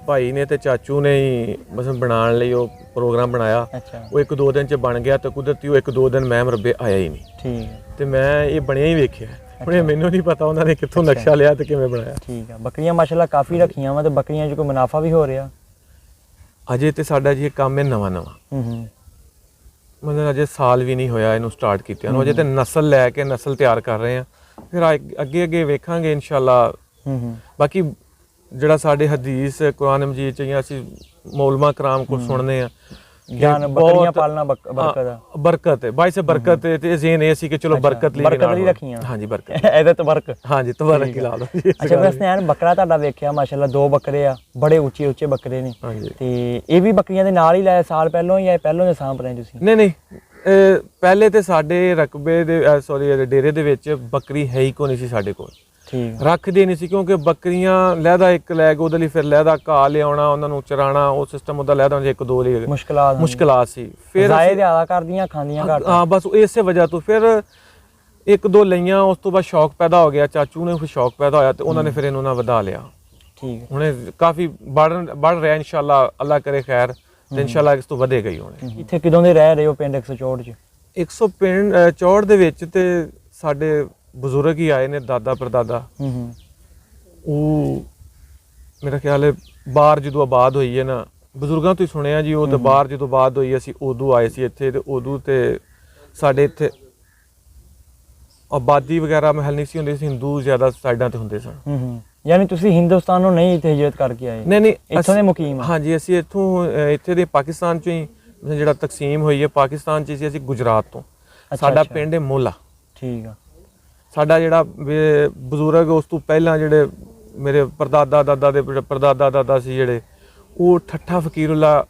ਭਾਈ ਨੇ ਤੇ ਚਾਚੂ ਨੇ ਹੀ ਮਸਲਨ ਬਣਾਉਣ ਲਈ ਉਹ ਪ੍ਰੋਗਰਾਮ ਬਣਾਇਆ। ਉਹ 1-2 ਦਿਨ 'ਚ ਬਣ ਗਿਆ, ਤੇ ਕੁਦਰਤੀ ਉਹ 1-2 ਦਿਨ ਮੈਂ ਮਰਬੇ ਆਇਆ ਹੀ ਨਹੀਂ। ਠੀਕ। ਤੇ ਮੈਂ ਇਹ ਬਣਿਆ ਹੀ ਵੇਖਿਆ। ਹੁਣ ਮੈਨੂੰ ਨਹੀਂ ਪਤਾ ਉਹਨਾਂ ਨੇ ਕਿੱਥੋਂ ਨਕਸ਼ਾ ਲਿਆ ਤੇ ਕਿਵੇਂ ਬਣਾਇਆ। ਠੀਕ ਆ। ਬੱਕਰੀਆਂ ਮਾਸ਼ਾਅੱਲਾ ਕਾਫੀ ਰੱਖੀਆਂ ਵਾ, ਤੇ ਬੱਕਰੀਆਂ 'ਚ ਕੋਈ ਮੁਨਾਫਾ ਵੀ ਹੋ ਰਿਹਾ? ਅਜੇ ਤੇ ਸਾਡਾ ਜੀ ਇਹ ਕੰਮ ਹੈ ਨਵਾਂ ਮਤਲਬ ਅਜੇ ਸਾਲ ਵੀ ਨਹੀਂ ਹੋਇਆ ਇਹਨੂੰ ਸਟਾਰਟ ਕੀਤਿਆਂ ਨੂੰ। ਅਜੇ ਤੇ ਨਸਲ ਲੈ ਕੇ ਨਸਲ ਤਿਆਰ ਕਰ ਰਹੇ ਆ, ਫਿਰ ਅੱਗੇ ਵੇਖਾਂਗੇ ਇਨਸ਼ਾਅੱਲਾ। ਬਾਕੀ ਜਿਹੜਾ ਸਾਡੇ ਹਦੀਸ ਕੁਰਾਨ ਮਜੀਦ 'ਚ ਜਾਂ ਅਸੀਂ ਮੌਲਮਾ ਕਰਾਮ ਕੋਲ ਸੁਣਦੇ ਆ, ਬੱਕਰੀਆਂ ਪਾਲਣਾ ਬਰਕਤ ਹੈ, ਬਾਈ ਸੇ ਬਰਕਤ ਹੈ। ਤੇ ਜ਼ੇਨ ਇਹ ਸੀ ਕਿ ਚਲੋ ਬਰਕਤ ਲਈ ਰੱਖੀਆਂ। ਹਾਂਜੀ, ਬਰਕਤ ਇਹਦੇ ਤਬਰਕ। ਹਾਂਜੀ, ਤਬਰਕ ਹੀ ਲਾ ਲਓ। ਅੱਛਾ, ਵੈਸੇ ਬੱਕਰਾ ਤੁਹਾਡਾ ਵੇਖਿਆ ਮਾਸ਼ਾਅੱਲਾ 2 ਬੱਕਰੇ ਆ, ਬੜੇ ਉੱਚੇ ਬੱਕਰੇ ਨੇ। ਤੇ ਇਹ ਵੀ ਬੱਕਰੀਆਂ ਦੇ ਨਾਲ ਹੀ ਲਾਇਆ ਸਾਲ ਪਹਿਲੋਂ, ਜਾਂ ਪਹਿਲੋਂ ਦੇ ਸਾਂਭ ਰਹੇ ਤੁਸੀਂ? ਨਹੀਂ, ਪਹਿਲੇ ਤੇ ਸਾਡੇ ਰਕਬੇ ਦੇ ਡੇਰੇ ਦੇ ਵਿੱਚ ਬੱਕਰੀ ਹੈ ਹੀ ਕੋਈ ਨਹੀਂ ਸੀ ਸਾਡੇ ਕੋਲ। ਠੀਕ ਰੱਖਦੇ ਨਹੀਂ ਸੀ ਕਿਉਂਕਿ ਬੱਕਰੀਆਂ ਲਹਿਦਾ ਇੱਕ ਲੈ ਕੇ ਉਹਦੇ ਲਈ ਫਿਰ ਲਹਿਦਾ ਘਾਹ ਲਿਆਉਣਾ ਉਹਨਾਂ ਨੂੰ ਚਰਾਉਣਾ ਉਹ ਸਿਸਟਮ ਉਹਦਾ ਲਹਿਦਾ ਇੱਕ ਦੋ ਲਈ ਮੁਸ਼ਕਲਾਤ ਸੀ ਫਿਰ ਜ਼ਾਏ ਜ਼ਿਆਦਾ ਕਰਦੀਆਂ ਖਾਂਦੀਆਂ ਘੱਟ ਹਾਂ ਬਸ ਇਸੇ ਵਜ੍ਹਾ ਤੋਂ ਫਿਰ ਇੱਕ ਦੋ ਲਈਆਂ ਉਸ ਤੋਂ ਬਾਅਦ ਸ਼ੌਕ ਪੈਦਾ ਹੋ ਗਿਆ ਚਾਚੂ ਨੇ ਫਿਰ ਸ਼ੌਕ ਪੈਦਾ ਹੋਇਆ ਤੇ ਉਹਨਾਂ ਨੇ ਫਿਰ ਇਹਨੂੰ ਨਾ ਵਧਾ ਲਿਆ ਠੀਕ ਹੁਣੇ ਕਾਫੀ बढ़ ਰਿਹਾ ਇਨਸ਼ਾਅੱਲਾ ਅੱਲਾ ਕਰੇ ਖੈਰ ਤੇ ਇਨਸ਼ਾਅੱਲਾ ਇਸ ਤੋਂ ਵਧੇਗਾ ਹੀ ਹੁਣੇ ਇੱਥੇ ਕਿਦੋਂ ਦੇ ਰਹਿ ਰਹੇ ਹੋ ਪਿੰਡ 164 ਚ 164 ਦੇ ਵਿੱਚ ਤੇ ਸਾਡੇ ਬਜ਼ੁਰਗ ਹੀ ਆਏ ਨੇ ਦਾਦਾ ਪਰਦਾਦਾ ਉਹ ਮੇਰਾ ਖਿਆਲ ਹੈ ਬਾਹਰ ਜਦੋਂ ਆਬਾਦ ਹੋਈ ਹੈ ਨਾ ਬਜ਼ੁਰਗਾਂ ਤੋਂ ਹੀ ਸੁਣਿਆ ਜੀ ਉਹ ਤੇ ਬਾਹਰ ਜਦੋਂ ਆਬਾਦ ਹੋਈ ਅਸੀਂ ਉਦੋਂ ਆਏ ਸੀ ਇੱਥੇ ਤੇ ਉਦੋਂ ਤੇ ਸਾਡੇ ਇੱਥੇ ਆਬਾਦੀ ਵਗੈਰਾ ਮਹਿਲ ਨਹੀਂ ਸੀ ਹੁੰਦੇ ਸੀ ਹਿੰਦੂ ਜ਼ਿਆਦਾ ਸਾਈਡਾਂ ਤੇ ਹੁੰਦੇ ਸਨ ਯਾਨੀ ਤੁਸੀਂ ਹਿੰਦੁਸਤਾਨ ਨੂੰ ਨਹੀਂ ਇੱਥੇ ਹਿਜਰਤ ਕਰਕੇ ਆਏ ਨਹੀਂ ਇੱਥੋਂ ਦੇ ਮੁਕੀਮ ਹਾਂਜੀ ਅਸੀਂ ਇੱਥੇ ਦੇ ਪਾਕਿਸਤਾਨ ਚੋਂ ਹੀ ਜਿਹੜਾ ਤਕਸੀਮ ਹੋਈ ਹੈ ਪਾਕਿਸਤਾਨ ਚ ਸੀ ਅਸੀਂ ਗੁਜਰਾਤ ਤੋਂ ਸਾਡਾ ਪਿੰਡ ਹੈ ਮੋਲਾ ਠੀਕ ਆ ਸਾਡਾ ਜਿਹੜਾ ਬਜ਼ੁਰਗ ਉਸ ਤੋਂ ਪਹਿਲਾਂ ਜਿਹੜੇ ਮੇਰੇ ਪਰਦਾਦਾ ਦਾਦਾ ਦੇ ਪਰਦਾਦਾ ਦਾਦਾ ਸੀ ਜਿਹੜੇ ਉਹ ਠੱਠਾ ਫਕੀਰੁੱਲਾ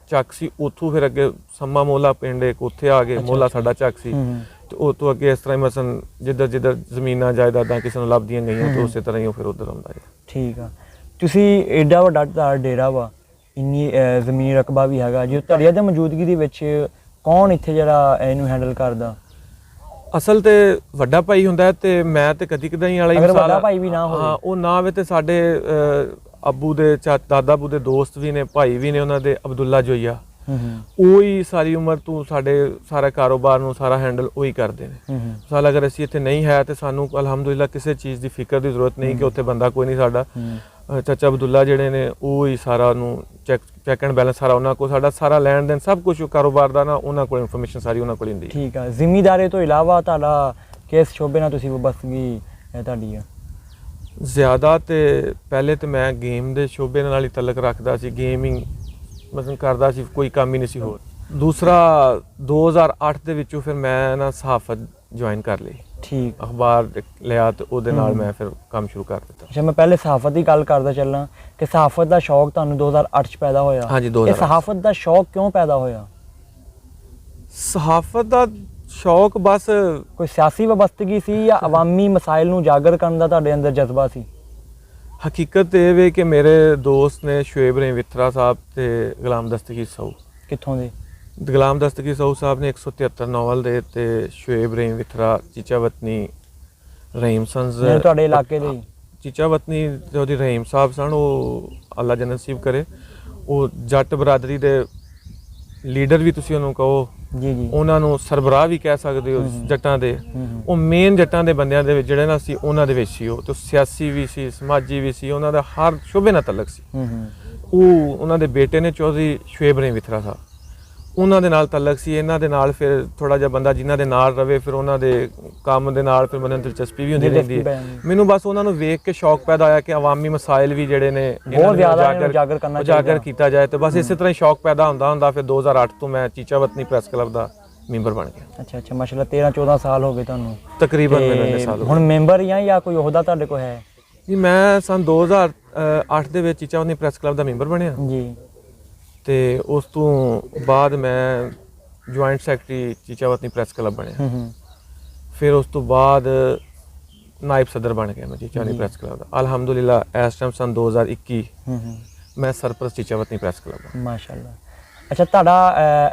ਚੱਕ ਸੀ ਉੱਥੋਂ ਫਿਰ ਅੱਗੇ ਸੰਮਾ ਮੋਲਾ ਪਿੰਡ ਇੱਕ ਉੱਥੇ ਆ ਗਏ ਮੋਲਾ ਸਾਡਾ ਚੱਕ ਸੀ ਤੇ ਉਹ ਤੋਂ ਅੱਗੇ ਇਸ ਤਰ੍ਹਾਂ ਹੀ ਮਸਨ ਜਿੱਧਰ ਜ਼ਮੀਨਾਂ ਜਾਇਦਾਦਾਂ ਕਿਸੇ ਨੂੰ ਲੱਭਦੀਆਂ ਗਈਆਂ ਤੇ ਉਸੇ ਤਰ੍ਹਾਂ ਹੀ ਉਹ ਫਿਰ ਉੱਧਰ ਆਉਂਦਾ ਹੈ ਠੀਕ ਆ ਤੁਸੀਂ ਐਡਾ ਵੱਡਾ ਤੁਹਾਡਾ ਡੇਰਾ ਵਾ ਇੰਨੀ ਜ਼ਮੀਨ ਰਕਬਾ ਵੀ ਹੈਗਾ ਜੇ ਤੁਹਾਡੀ ਦੀ ਮੌਜੂਦਗੀ ਦੇ ਵਿੱਚ ਕੌਣ ਇੱਥੇ ਜਿਹੜਾ ਇਹਨੂੰ ਹੈਂਡਲ ਕਰਦਾ ਅਸਲ ਤੇ ਵੱਡਾ ਭਾਈ ਹੁੰਦਾ ਤੇ ਮੈਂ ਤੇ ਕਦੀ ਕਦਾਈ ਵਾਲਾ ਹੀ ਅਗਰ ਵੱਡਾ ਭਾਈ ਵੀ ਨਾ ਹੋਵੇ ਹਾਂ ਉਹ ਨਾ ਹੋਵੇ ਤੇ ਸਾਡੇ ਅੱਬੂ ਦੇ ਦਾਦਾ ਅੱਬੂ ਦੇ ਦੋਸਤ ਵੀ ਨੇ ਭਾਈ ਵੀ ਨੇ ਉਹਨਾਂ ਦੇ ਅਬਦੁੱਲਾ ਜੋਈਆ ਉਹ ਹੀ ਸਾਰੀ ਉਮਰ ਤੋਂ ਸਾਡੇ ਸਾਰਾ ਕਾਰੋਬਾਰ ਨੂੰ ਸਾਰਾ ਹੈਂਡਲ ਉਹ ਹੀ ਕਰਦੇ ਨੇ ਸਾਲ ਅਗਰ ਅਸੀਂ ਇੱਥੇ ਨਹੀਂ ਹੈ ਤੇ ਸਾਨੂੰ ਅਲਹਮਦੁਲਿਲਾ ਕਿਸੇ ਚੀਜ਼ ਦੀ ਫਿਕਰ ਦੀ ਜ਼ਰੂਰਤ ਨਹੀਂ ਕਿ ਉੱਥੇ ਬੰਦਾ ਕੋਈ ਨਹੀਂ ਸਾਡਾ ਚਾਚਾ ਅਬਦੁੱਲਾ ਜਿਹੜੇ ਨੇ ਉਹ ਹੀ ਸਾਰਾ ਨੂੰ ਚੈੱਕ ਐਂਡ ਬੈਲੈਂਸ ਸਾਰਾ ਉਹਨਾਂ ਕੋਲ ਸਾਡਾ ਸਾਰਾ ਲੈਣ ਦੇਣ ਸਭ ਕੁਝ ਕਾਰੋਬਾਰ ਦਾ ਨਾ ਉਹਨਾਂ ਕੋਲ ਇਨਫੋਰਮੇਸ਼ਨ ਸਾਰੀ ਉਹਨਾਂ ਕੋਲ ਹੁੰਦੀ ਠੀਕ ਆ ਜ਼ਿੰਮੇਦਾਰੀ ਤੋਂ ਇਲਾਵਾ ਤੁਹਾਡਾ ਕਿਸ ਸ਼ੋਬੇ ਨਾਲ ਤੁਸੀਂ ਵਬਸਤਗੀ ਹੈ ਤੁਹਾਡੀ ਆ ਜ਼ਿਆਦਾ ਤੇ ਪਹਿਲੇ ਤੇ ਮੈਂ ਗੇਮ ਦੇ ਸ਼ੋਬੇ ਨਾਲ ਹੀ ਤਲਕ ਰੱਖਦਾ ਸੀ ਗੇਮਿੰਗ ਮਤਲਬ ਕਰਦਾ ਸੀ ਕੋਈ ਕੰਮ ਹੀ ਨਹੀਂ ਸੀ ਹੋਰ ਦੂਸਰਾ 2008 ਦੇ ਵਿੱਚੋਂ ਫਿਰ ਮੈਂ ਨਾ ਸਹਾਫਤ ਜੁਆਇਨ ਕਰ ਲਈ ਠੀਕ ਅਖਬਾਰ ਲਿਆ ਤੇ ਉਹਦੇ ਨਾਲ ਮੈਂ ਫਿਰ ਕੰਮ ਸ਼ੁਰੂ ਕਰ ਦਿੱਤਾ ਅੱਛਾ ਮੈਂ ਪਹਿਲੇ ਸਹਾਫਤ ਦੀ ਗੱਲ ਕਰਦਾ ਚੱਲਾਂ ਕਿ ਸਹਾਫਤ ਦਾ ਸ਼ੌਕ ਤੁਹਾਨੂੰ 2008 ਚ ਪੈਦਾ ਹੋਇਆ ਹਾਂਜੀ ਇਹ ਸਹਾਫਤ ਦਾ ਸ਼ੌਕ ਕਿਉਂ ਪੈਦਾ ਹੋਇਆ ਸਹਾਫਤ ਦਾ ਸ਼ੌਕ ਬਸ ਕੋਈ ਸਿਆਸੀ ਵਬਸਤਗੀ ਸੀ ਜਾਂ ਅਵਾਮੀ ਮਸਾਇਲ ਨੂੰ ਉਜਾਗਰ ਕਰਨ ਦਾ ਤੁਹਾਡੇ ਅੰਦਰ ਜਜ਼ਬਾ ਸੀ ਹਕੀਕਤ ਇਹ ਵੇ ਕਿ ਮੇਰੇ ਦੋਸਤ ਨੇ ਸ਼ੁਏਬ ਰਹੀਮ ਵਿਥਰਾ ਸਾਹਿਬ ਤੇ ਗੁਲਾਮ ਦਸਤਗੀਰ ਸਾਹੂ ਕਿੱਥੋਂ ਦੇ ਗੁਲਾਮ ਦਸਤਗੀਰ ਸਾਹੂ ਸਾਹਿਬ ਨੇ 173 ਨਾਵਲ ਦੇ ਤੇ ਸ਼ੁਏਬ ਰਹੀਮ ਵਿਥਰਾ ਚੀਚਾ ਵਤਨੀ ਰਹੀਮ ਸੰਜ਼ ਤੁਹਾਡੇ ਇਲਾਕੇ ਦੇ ਚੀਚਾ ਵਤਨੀ ਉਹਦੀ ਰਹੀਮ ਸਾਹਿਬ ਸਨ ਉਹ ਅੱਲਾ ਜੰਨਤ ਨਸੀਬ ਕਰੇ ਉਹ ਜੱਟ ਬਰਾਦਰੀ ਦੇ ਲੀਡਰ ਵੀ ਤੁਸੀਂ ਉਹਨੂੰ ਕਹੋ ਜੀ ਜੀ ਉਹਨਾਂ ਨੂੰ ਸਰਬਰਾਹ ਵੀ ਕਹਿ ਸਕਦੇ ਹੋ ਜੱਟਾਂ ਦੇ ਉਹ ਮੇਨ ਜੱਟਾਂ ਦੇ ਬੰਦਿਆਂ ਦੇ ਵਿੱਚ ਜਿਹੜੇ ਨਾ ਸੀ ਉਹਨਾਂ ਦੇ ਵਿੱਚ ਸੀ ਉਹ ਤੇ ਸਿਆਸੀ ਵੀ ਸੀ ਸਮਾਜੀ ਵੀ ਸੀ ਉਹਨਾਂ ਦਾ ਹਰ ਸ਼ੁਬੇ ਨਾਲ ਤਲਕ ਸੀ ਉਹ ਉਹਨਾਂ ਦੇ ਬੇਟੇ ਨੇ ਚੌਧਰੀ ਸ਼ੁਏਬ ਰਹੀਮ ਵਿਥਰਾ ਸਾਹਿਬ ਉਹਨਾਂ ਦੇ ਨਾਲ ਤਲਕ ਸੀ ਇਹਨਾਂ ਦੇ ਨਾਲ ਫਿਰ ਥੋੜਾ ਜਿਹਾ ਬੰਦਾ ਜਿਨ੍ਹਾਂ ਦੇ ਨਾਲ ਰਵੇ ਫਿਰ ਉਹਨਾਂ ਦੇ ਕੰਮ ਦੇ ਨਾਲ ਫਿਰ ਮੈਨੂੰ ਦਿਲਚਸਪੀ ਵੀ ਹੁੰਦੀ ਰਹਿੰਦੀ ਹੈ ਮੈਨੂੰ ਬਸ ਉਹਨਾਂ ਨੂੰ ਵੇਖ ਕੇ ਸ਼ੌਕ ਪੈਦਾ ਹੋਇਆ ਕਿ ਅਵਾਮੀ ਮਸਾਇਲ ਵੀ ਜਿਹੜੇ ਨੇ ਬਹੁਤ ਜ਼ਿਆਦਾ ਉਜਾਗਰ ਕਰਨਾ ਉਜਾਗਰ ਕੀਤਾ ਜਾਏ ਤੇ ਬਸ ਇਸੇ ਤਰ੍ਹਾਂ ਹੀ ਸ਼ੌਕ ਪੈਦਾ ਹੁੰਦਾ ਫਿਰ 2008 ਤੋਂ ਮੈਂ ਚੀਚਾ ਵਤਨੀ ਪ੍ਰੈਸ ਕਲੱਬ ਦਾ ਮੈਂਬਰ ਬਣ ਗਿਆ ਅੱਛਾ ਮਾਸ਼ਾਅੱਲਾ 13-14 ਸਾਲ ਹੋ ਗਏ ਤੁਹਾਨੂੰ ਤਕਰੀਬਨ ਮੈਨੂੰ ਇੰਨੇ ਸਾਲ ਹੁਣ ਮੈਂਬਰ ਜਾਂ ਕੋਈ ਅਹੁਦਾ ਤੁਹਾਡੇ ਕੋਲ ਹੈ ਜੀ ਮੈਂ ਸਨ 2008 ਦੇ ਵਿੱਚ ਚੀਚਾ ਵਤਨੀ ਪ੍ਰੈਸ ਕਲੱਬ ਦਾ ਮੈਂਬਰ ਬਣਿਆ ਜੀ ਤੇ ਉਸ ਤੋਂ ਬਾਅਦ ਮੈਂ ਜੁਆਇੰਟ ਸੈਕਟਰੀ ਚੀਚਾ ਵਤਨੀ ਪ੍ਰੈਸ ਕਲੱਬ ਬਣਿਆ ਫਿਰ ਉਸ ਤੋਂ ਬਾਅਦ ਨਾਇਬ ਸਦਰ ਬਣ ਗਿਆ ਮੈਂ ਚੀਚਾ ਵਤਨੀ ਪ੍ਰੈਸ ਕਲੱਬ ਦਾ ਅਲਹਮਦੁਲਿਲਾ ਇਸ ਟਾਈਮ ਸਨ 2021 ਮੈਂ ਸਰਪ੍ਰਸਤ ਚੀਚਾ ਵਤਨੀ ਪ੍ਰੈਸ ਕਲੱਬ ਮਾਸ਼ਾਅੱਲਾ ਅੱਛਾ ਤੁਹਾਡਾ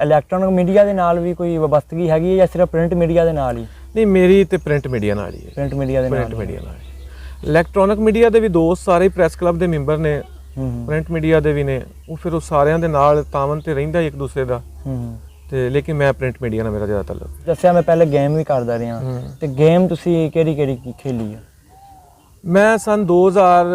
ਇਲੈਕਟ੍ਰੋਨਿਕ ਮੀਡੀਆ ਦੇ ਨਾਲ ਵੀ ਕੋਈ ਵਬਸਤਗੀ ਹੈਗੀ ਹੈ ਜਾਂ ਸਿਰਫ ਪ੍ਰਿੰਟ ਮੀਡੀਆ ਦੇ ਨਾਲ ਹੀ ਨਹੀਂ ਮੇਰੀ ਤੇ ਪ੍ਰਿੰਟ ਮੀਡੀਆ ਨਾਲ ਹੀ ਹੈ ਪ੍ਰਿੰਟ ਮੀਡੀਆ ਦੇ ਨਾਲ ਇਲੈਕਟ੍ਰੋਨਿਕ ਮੀਡੀਆ ਦੇ ਵੀ ਦੋਸਤ ਸਾਰੇ ਪ੍ਰੈਸ ਕਲੱਬ ਦੇ ਮੈਂਬਰ ਨੇ ਪ੍ਰਿੰਟ ਮੀਡੀਆ ਦੇ ਵੀ ਨੇ ਉਹ ਫਿਰ ਉਹ ਸਾਰਿਆਂ ਦੇ ਨਾਲ ਤਾਵਨ ਤੇ ਰਹਿੰਦਾ ਇੱਕ ਦੂਸਰੇ ਦਾ ਤੇ ਲੇਕਿਨ ਮੈਂ ਪ੍ਰਿੰਟ ਮੀਡੀਆ ਨਾਲ ਮੇਰਾ ਜ਼ਿਆਦਾ ਤਾਲੁਕ ਦੱਸਿਆ ਮੈਂ ਪਹਿਲੇ ਗੇਮ ਵੀ ਕਰਦਾ ਰਿਹਾ ਤੇ ਗੇਮ ਤੁਸੀਂ ਕਿਹੜੀ ਖੇਲੀ ਹੈ ਮੈਂ ਸਨ 2000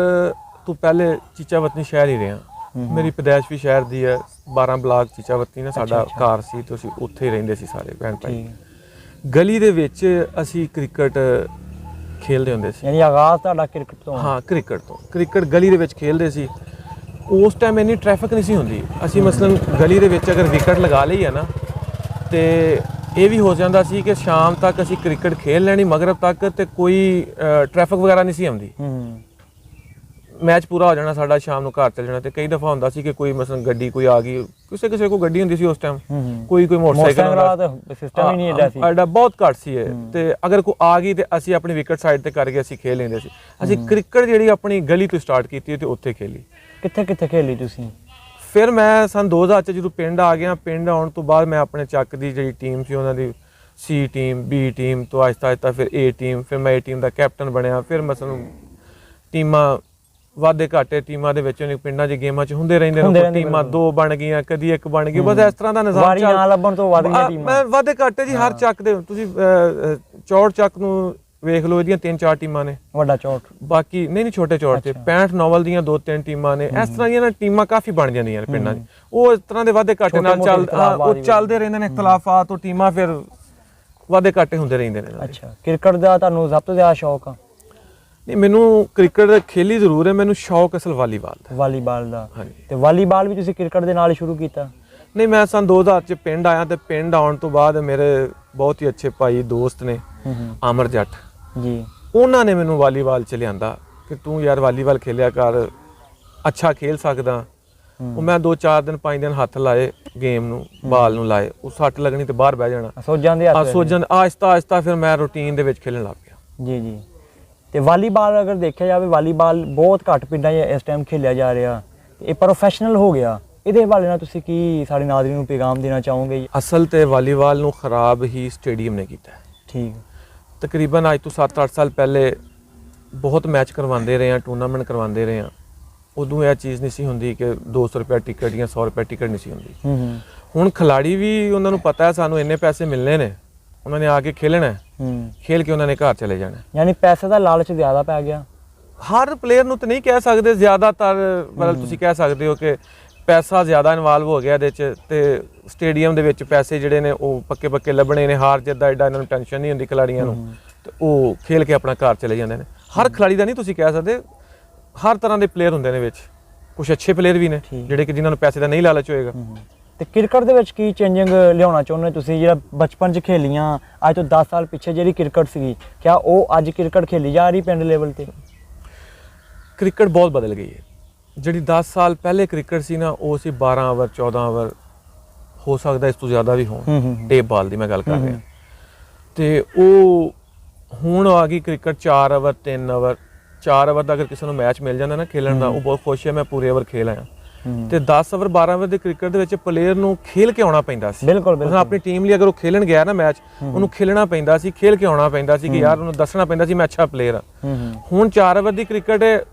ਤੋਂ ਪਹਿਲੇ ਚੀਚਾ ਵਤਨੀ ਸ਼ਹਿਰ ਹੀ ਰਿਹਾ ਮੇਰੀ ਪੈਦਾਇਸ਼ ਵੀ ਸ਼ਹਿਰ ਦੀ ਹੈ 12 ਬਲਾਕ ਚੀਚਾ ਵਤਨੀ ਨੇ ਸਾਡਾ ਘਰ ਸੀ ਤੇ ਅਸੀਂ ਉੱਥੇ ਹੀ ਰਹਿੰਦੇ ਸੀ ਸਾਰੇ ਭੈਣ ਭਾਈ ਗਲੀ ਦੇ ਵਿੱਚ ਅਸੀਂ ਕ੍ਰਿਕਟ ਖੇਲਦੇ ਹੁੰਦੇ ਸੀ ਯਾਨੀ ਆਗਾਜ਼ ਤੁਹਾਡਾ ਕ੍ਰਿਕਟ ਤੋਂ ਹਾਂ ਕ੍ਰਿਕਟ ਗਲੀ ਦੇ ਵਿੱਚ ਖੇਲਦੇ ਸੀ ਉਸ ਟਾਈਮ ਇੰਨੀ ਟ੍ਰੈਫਿਕ ਨਹੀਂ ਸੀ ਹੁੰਦੀ ਅਸੀਂ ਮਸਲਨ ਗਲੀ ਦੇ ਵਿੱਚ ਅਗਰ ਵਿਕਟ ਲਗਾ ਲਈ ਹੈ ਨਾ ਤੇ ਇਹ ਵੀ ਹੋ ਜਾਂਦਾ ਸੀ ਕਿ ਸ਼ਾਮ ਤੱਕ ਅਸੀਂ ਕ੍ਰਿਕਟ ਖੇਲ ਲੈਣੀ ਮਗਰਬ ਤੱਕ ਤੇ ਕੋਈ ਟ੍ਰੈਫਿਕ ਵਗੈਰਾ ਨਹੀਂ ਸੀ ਆਉਂਦੀ ਮੈਚ ਪੂਰਾ ਹੋ ਜਾਣਾ ਸਾਡਾ, ਸ਼ਾਮ ਨੂੰ ਘਰ ਚੱਲ ਜਾਣਾ। ਤੇ ਕਈ ਦਫਾ ਹੁੰਦਾ ਸੀ ਕਿ ਕੋਈ ਮਸਲਨ ਗੱਡੀ ਕੋਈ ਆ ਗਈ, ਕਿਸੇ ਕੋਲ ਗੱਡੀ ਹੁੰਦੀ ਸੀ ਉਸ ਟਾਈਮ, ਕੋਈ ਮੋਟਰਸਾਈਕਲ ਦਾ ਸਿਸਟਮ ਹੀ ਨਹੀਂ ਐਡਾ ਸੀ, ਐਡਾ ਬਹੁਤ ਘੱਟ ਸੀ ਇਹ। ਤੇ ਅਗਰ ਕੋਈ ਆ ਗਈ ਤੇ ਅਸੀਂ ਆਪਣੀ ਵਿਕਟ ਸਾਈਡ ਤੇ ਕਰਕੇ ਅਸੀਂ ਖੇਲ ਲੈਂਦੇ ਸੀ। ਅਸੀਂ ਕ੍ਰਿਕਟ ਜਿਹੜੀ ਆਪਣੀ ਗਲੀ ਤੋਂ ਸਟਾਰਟ ਕੀਤੀ ਤੇ ਉੱਥੇ ਖੇਲੀ। ਕਿੱਥੇ ਖੇਲੀ ਤੁਸੀਂ? ਫਿਰ ਮੈਂ ਸਨ 2000 ਚ ਜਦੋਂ ਪਿੰਡ ਆ ਗਿਆ, ਪਿੰਡ ਆਉਣ ਤੋਂ ਬਾਅਦ ਮੈਂ ਆਪਣੇ ਚੱਕ ਦੀ ਜਿਹੜੀ ਟੀਮ ਸੀ ਉਹਨਾਂ ਦੀ ਸੀ ਟੀਮ, ਬੀ ਟੀਮ ਤੋਂ ਆਹਿਸਤਾ ਫਿਰ ਏ ਟੀਮ, ਫਿਰ ਮੈਂ ਏ ਟੀਮ ਦਾ ਕੈਪਟਨ ਬਣਿਆ। ਫਿਰ ਮਸਲਨ ਟੀਮਾਂ ਵਾਧੇ ਘਾਟੇ ਟੀਮਾਂ ਦੇ ਵਿੱਚ ਪਿੰਡਾਂ 'ਚ ਗੇਮਾਂ 'ਚ ਹੁੰਦੇ ਰਹਿੰਦੇ ਨੇ, ਟੀਮਾਂ 2 ਬਣ ਗਈਆਂ, ਕਦੀ 1 ਬਣ ਗਈ, ਬਸ ਇਸ ਤਰ੍ਹਾਂ ਦਾ ਨਿਜ਼ਾਮ ਵਾਰੀ ਨਾ ਲੱਭਣ ਤੋਂ ਵੱਧ ਗਈਆਂ ਟੀਮਾਂ। ਮੈਂ ਵਾਧੇ ਘਾਟੇ ਜੀ ਹਰ ਚੱਕ ਦੇ ਤੁਸੀਂ ਚੌੜ ਚੱਕ ਨੂੰ ਵੇਖ ਲਓ, ਇਹਦੀਆਂ 3-4 ਟੀਮਾਂ ਨੇ, ਵੱਡਾ ਚੌੜ, ਬਾਕੀ ਨਹੀਂ ਛੋਟੇ ਚੌੜ ਤੇ 65 ਨੋਵਲ ਦੀਆਂ 2-3 ਟੀਮਾਂ ਨੇ। ਇਸ ਤਰ੍ਹਾਂ ਦੀਆਂ ਟੀਮਾਂ ਕਾਫੀ ਬਣ ਜਾਂਦੀਆਂ ਨੇ ਪਿੰਡਾਂ 'ਚ। ਉਹ ਇਸ ਤਰ੍ਹਾਂ ਦੇ ਵਾਧੇ ਘਾਟੇ ਨਾਲ ਚੱਲਦੇ ਰਹਿੰਦੇ ਨੇ, ਇਖਤਲਾਫਾਤ, ਉਹ ਟੀਮਾਂ ਫਿਰ ਵਾਧੇ ਘਾਟੇ ਹੁੰਦੇ ਰਹਿੰਦੇ ਨੇ। ਅੱਛਾ, ਕ੍ਰਿਕਟ ਦਾ ਤੁਹਾਨੂੰ ਸਭ ਤੋਂ ਜ਼ਿਆਦਾ ਸ਼ੌਕ ਆ? ਨਹੀਂ, ਮੈਨੂੰ ਕ੍ਰਿਕਟ ਖੇਲੀ ਜ਼ਰੂਰ ਹੈ, ਮੈਨੂੰ ਸ਼ੌਕ ਅਸਲ ਵਾਲੀਬਾਲ ਦਾ। ਹਾਂਜੀ। ਤੇ ਵਾਲੀਬਾਲ ਵੀ ਤੁਸੀਂ ਕ੍ਰਿਕਟ ਦੇ ਨਾਲ ਹੀ ਸ਼ੁਰੂ ਕੀਤਾ? ਨਹੀਂ, ਮੈਂ ਸਨ 2000 ਚ ਪਿੰਡ ਆਇਆ ਤੇ ਪਿੰਡ ਆਉਣ ਤੋਂ ਬਾਅਦ ਮੇਰੇ ਬਹੁਤ ਹੀ ਅੱਛੇ ਭਾਈ ਦੋਸਤ ਨੇ ਅਮਰ ਜੱਟ ਜੀ, ਉਹਨਾਂ ਨੇ ਮੈਨੂੰ ਵਾਲੀਬਾਲ ਚ ਲਿਆਂਦਾ ਕਿ ਤੂੰ ਯਾਰ ਵਾਲੀਬਾਲ ਖੇਲਿਆ ਕਰ, ਅੱਛਾ ਖੇਲ ਸਕਦਾ। ਉਹ ਮੈਂ 2-4 ਦਿਨ 5 ਦਿਨ ਹੱਥ ਲਾਏ ਗੇਮ ਨੂੰ, ਬਾਲ ਨੂੰ ਲਾਏ, ਉਹ ਸੱਟ ਲੱਗਣੀ ਤੇ ਬਾਹਰ ਬਹਿ ਜਾਣਾ, ਸੋਜਣ ਆਹਿਸਤਾ ਫਿਰ ਮੈਂ ਰੂਟੀਨ ਦੇ ਵਿੱਚ ਖੇਲਣ ਲੱਗ ਪਿਆ। ਜੀ। ਤੇ ਵਾਲੀਬਾਲ ਅਗਰ ਦੇਖਿਆ ਜਾਵੇ, ਵਾਲੀਬਾਲ ਬਹੁਤ ਘੱਟ ਪਿੰਡਾਂ 'ਚ ਇਸ ਟਾਈਮ ਖੇਲਿਆ ਜਾ ਰਿਹਾ, ਇਹ ਪ੍ਰੋਫੈਸ਼ਨਲ ਹੋ ਗਿਆ। ਇਹਦੇ ਹਵਾਲੇ ਨਾਲ ਤੁਸੀਂ ਕੀ ਸਾਡੇ ਨਾਜ਼ਰੀਨ ਨੂੰ ਪੈਗਾਮ ਦੇਣਾ ਚਾਹੋਗੇ? ਅਸਲ ਤੇ ਵਾਲੀਬਾਲ ਨੂੰ ਖਰਾਬ ਹੀ ਸਟੇਡੀਅਮ ਨੇ ਕੀਤਾ। ਠੀਕ, ਤਕਰੀਬਨ ਅੱਜ ਤੋਂ 7-8 ਸਾਲ ਪਹਿਲੇ ਬਹੁਤ ਮੈਚ ਕਰਵਾਉਂਦੇ ਰਹੇ ਹਾਂ, ਟੂਰਨਾਮੈਂਟ ਕਰਵਾਉਂਦੇ ਰਹੇ ਹਾਂ। ਉਦੋਂ ਇਹ ਚੀਜ਼ ਨਹੀਂ ਸੀ ਹੁੰਦੀ ਕਿ 200 ਰੁਪਏ ਟਿਕਟ ਜਾਂ 100 ਰੁਪਏ ਟਿਕਟ ਨਹੀਂ ਸੀ ਹੁੰਦੀ। ਹੁਣ ਖਿਲਾੜੀ ਵੀ ਉਹਨਾਂ ਨੂੰ ਪਤਾ ਹੈ ਸਾਨੂੰ ਇੰਨੇ ਪੈਸੇ ਮਿਲਨੇ ਨੇ, ਉਹਨਾਂ ਨੇ ਆ ਕੇ ਖੇਲਣਾ, ਖੇਲ ਕੇ ਉਹਨਾਂ ਨੇ ਘਰ ਚਲੇ ਜਾਣਾ। ਯਾਨੀ ਪੈਸੇ ਦਾ ਲਾਲਚ ਜ਼ਿਆਦਾ ਪੈ ਗਿਆ ਹਰ ਪਲੇਅਰ ਨੂੰ। ਤਾਂ ਨਹੀਂ ਕਹਿ ਸਕਦੇ ਜ਼ਿਆਦਾਤਰ, ਮਤਲਬ ਤੁਸੀਂ ਕਹਿ ਸਕਦੇ ਹੋ ਕਿ ਪੈਸਾ ਜ਼ਿਆਦਾ ਇਨਵੋਲਵ ਹੋ ਗਿਆ ਇਹਦੇ 'ਚ, ਤੇ ਸਟੇਡੀਅਮ ਦੇ ਵਿੱਚ ਪੈਸੇ ਜਿਹੜੇ ਨੇ ਉਹ ਪੱਕੇ ਲੱਭਣੇ ਨੇ। ਹਾਰ ਜਿੱਤ ਦਾ ਐਡਾ ਇਹਨਾਂ ਨੂੰ ਟੈਨਸ਼ਨ ਨਹੀਂ ਹੁੰਦੀ ਖਿਲਾੜੀਆਂ ਨੂੰ, ਤੇ ਉਹ ਖੇਲ ਕੇ ਆਪਣਾ ਘਰ ਚਲੇ ਜਾਂਦੇ ਨੇ। ਹਰ ਖਿਲਾੜੀ ਦਾ ਨਹੀਂ ਤੁਸੀਂ ਕਹਿ ਸਕਦੇ, ਹਰ ਤਰ੍ਹਾਂ ਦੇ ਪਲੇਅਰ ਹੁੰਦੇ ਨੇ ਵਿੱਚ। ਕੁਝ ਅੱਛੇ ਪਲੇਅਰ ਵੀ ਨੇ ਜਿਹੜੇ ਕਿ ਜਿਨ੍ਹਾਂ ਨੂੰ ਪੈਸੇ ਦਾ ਨਹੀਂ ਲਾਲਚ ਹੋਏਗਾ। ਤੇ ਕ੍ਰਿਕਟ ਦੇ ਵਿੱਚ ਕੀ ਚੇਂਜਿੰਗ ਲਿਆਉਣਾ ਚਾਹੁੰਦੇ ਤੁਸੀਂ? ਜਿਹੜਾ ਬਚਪਨ 'ਚ ਖੇਲੀਆਂ, ਅੱਜ ਤੋਂ 10 ਸਾਲ ਪਿੱਛੇ ਜਿਹੜੀ ਕ੍ਰਿਕਟ ਸੀਗੀ, ਕਿਆ ਉਹ ਅੱਜ ਕ੍ਰਿਕਟ ਖੇਲੀ ਜਾ ਰਹੀ ਪਿੰਡ ਲੈਵਲ ਤੇ? ਕ੍ਰਿਕਟ ਬਹੁਤ ਬਦਲ ਗਈ ਹੈ। ਜਿਹੜੀ 10 ਸਾਲ ਪਹਿਲੇ ਕ੍ਰਿਕਟ ਸੀ ਨਾ, ਉਹ ਸੀ 12 ਓਵਰ 14 ਓਵਰ, ਹੋ ਸਕਦਾ ਇਸ ਤੋਂ ਜ਼ਿਆਦਾ ਵੀ ਹੋਣ, ਟੇਪ ਬਾਲ ਦੀ ਮੈਂ ਗੱਲ ਕਰ ਰਿਹਾ। ਤੇ ਉਹ ਹੁਣ ਆ ਗਈ ਕ੍ਰਿਕਟ 4 ਓਵਰ 3 ਓਵਰ 4 ਓਵਰ ਦਾ ਅਗਰ ਕਿਸੇ ਨੂੰ ਮੈਚ ਮਿਲ ਜਾਂਦਾ ਨਾ ਖੇਲਣ ਦਾ, ਉਹ ਬਹੁਤ ਖੁਸ਼ ਹੈ, ਮੈਂ ਪੂਰੇ ਓਵਰ ਖੇਲ ਆਇਆ। ਤੇ 10 ਓਵਰ 12 ਓਵਰ ਦੇ ਕ੍ਰਿਕਟ ਦੇ ਵਿੱਚ ਪਲੇਅਰ ਨੂੰ ਖੇਲ ਕੇ ਆਉਣਾ ਪੈਂਦਾ ਸੀ। ਬਿਲਕੁਲ ਆਪਣੀ ਟੀਮ ਲਈ ਅਗਰ ਉਹ ਖੇਲਣ ਗਿਆ ਨਾ ਮੈਚ, ਉਹਨੂੰ ਖੇਲਣਾ ਪੈਂਦਾ ਸੀ, ਖੇਲ ਕੇ ਆਉਣਾ ਪੈਂਦਾ ਸੀ ਕਿ ਯਾਰ ਉਹਨੂੰ ਦੱਸਣਾ ਪੈਂਦਾ ਸੀ ਮੈਂ ਅੱਛਾ ਪਲੇਅਰ ਹਾਂ। ਹੁਣ 4 ਓਵਰ ਦੀ ਕ੍ਰਿਕਟ,